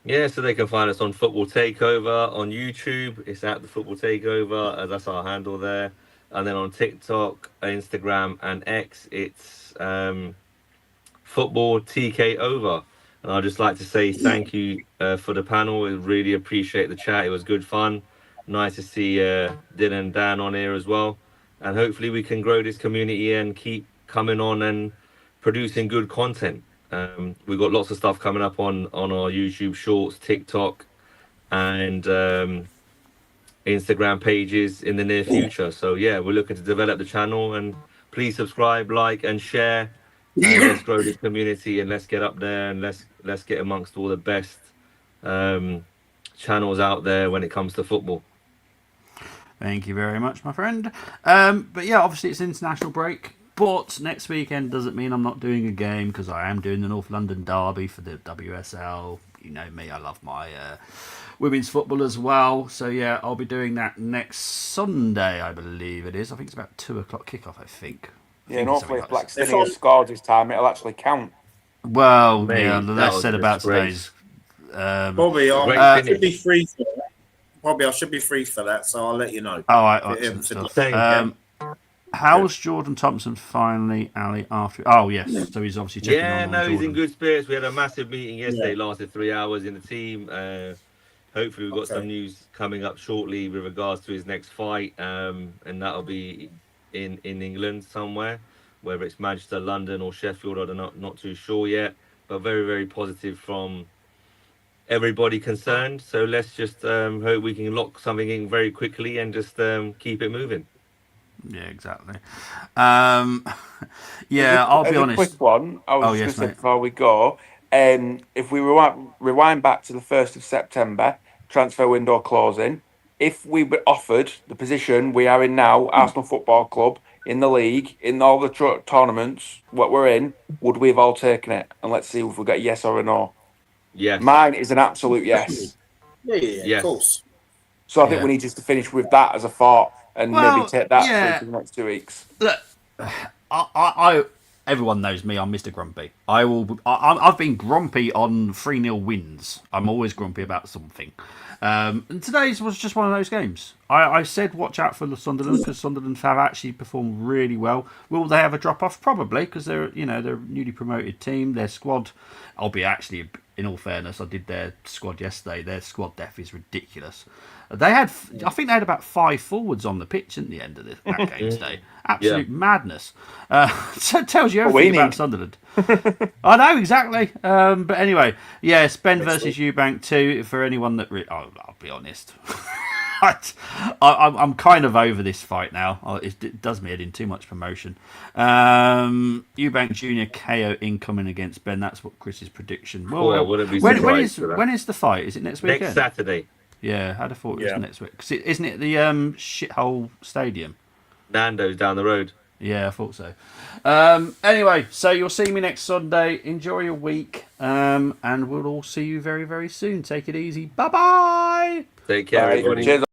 Yeah, so they can find us on Football Takeover on YouTube. It's at the Football Takeover. That's our handle there. And then on TikTok, Instagram, and X, it's Football TK Over. And I'd just like to say thank you for the panel. We really appreciate the chat. It was good fun. Nice to see Dylan and Dan on here as well. And hopefully we can grow this community and keep coming on and producing good content. We've got lots of stuff coming up on our YouTube Shorts, TikTok, and Instagram pages in the near future. So yeah, we're looking to develop the channel, and please subscribe, like, and share. And let's grow this community, and let's get up there, and let's get amongst all the best channels out there when it comes to football. Thank you very much, my friend. But yeah, obviously it's international break. But next weekend doesn't mean I'm not doing a game, because I am doing the North London Derby for the WSL. You know me, I love my women's football as well. So yeah, I'll be doing that next Sunday, I believe it is. I think it's about 2 o'clock kickoff, I think. Yeah, and hopefully if Blackstone has scored this time, it'll actually count. Well, Mate, yeah, the that less was said a about disgrace. today's. Bobby, Great I finish. should be free for that. Bobby, I should be free for that, so I'll let you know. All right, Yeah, excellent stuff. Same, How's Jordan Thompson finally, Ali, after... Oh, yes, so he's obviously checking Yeah, on no, he's in Jordan. good spirits. We had a massive meeting yesterday, lasted 3 hours in the team. Hopefully, we've got Okay. some news coming up shortly with regards to his next fight, and that'll be in England somewhere, whether it's Manchester, London, or Sheffield. I'm not too sure yet, but very, very positive from everybody concerned. So let's just hope we can lock something in very quickly and just keep it moving. Yeah, exactly. Yeah, I'll be As a honest. quick one, I was Oh, just yes, going to say mate. before we go, if we rewind back to the 1st of September, transfer window closing, if we were offered the position we are in now, Arsenal Football Club, in the league, in all the tournaments, what we're in, would we have all taken it? And let's see if we get a yes or a no. Yes. Mine is an absolute yes. Yeah, of Yes. course. So I think Yeah. we need just to finish with that as a thought and maybe Well, take that yeah. through for the next 2 weeks. Look, I everyone knows me. I'm Mr. Grumpy. I've been grumpy on 3-0 wins. I'm always grumpy about something. And today's was just one of those games. I said watch out for the Sunderland because Sunderland have actually performed really well. Will they have a drop off? Probably because they're a newly promoted team. Their squad, I'll be actually in all fairness, I did their squad yesterday. Their squad depth is ridiculous. I think they had about 5 forwards on the pitch at the end of that game today. Absolute madness. So it tells you everything about Sunderland. I know, exactly. But anyway, yes, Ben versus Eubank 2. For anyone that... I'll be honest. I'm kind of over this fight now. It does me head in too much promotion. Eubank Jr. KO incoming against Ben. That's what Chris's prediction. When is the fight? Is it next weekend? Next Saturday. Yeah, I'd have thought it was next week. Cause isn't it the shithole stadium? Nando's down the road. Yeah, I thought so. Anyway, so you'll see me next Sunday. Enjoy your week. And we'll all see you very, very soon. Take it easy. Bye-bye. Take care, everybody. Cheers.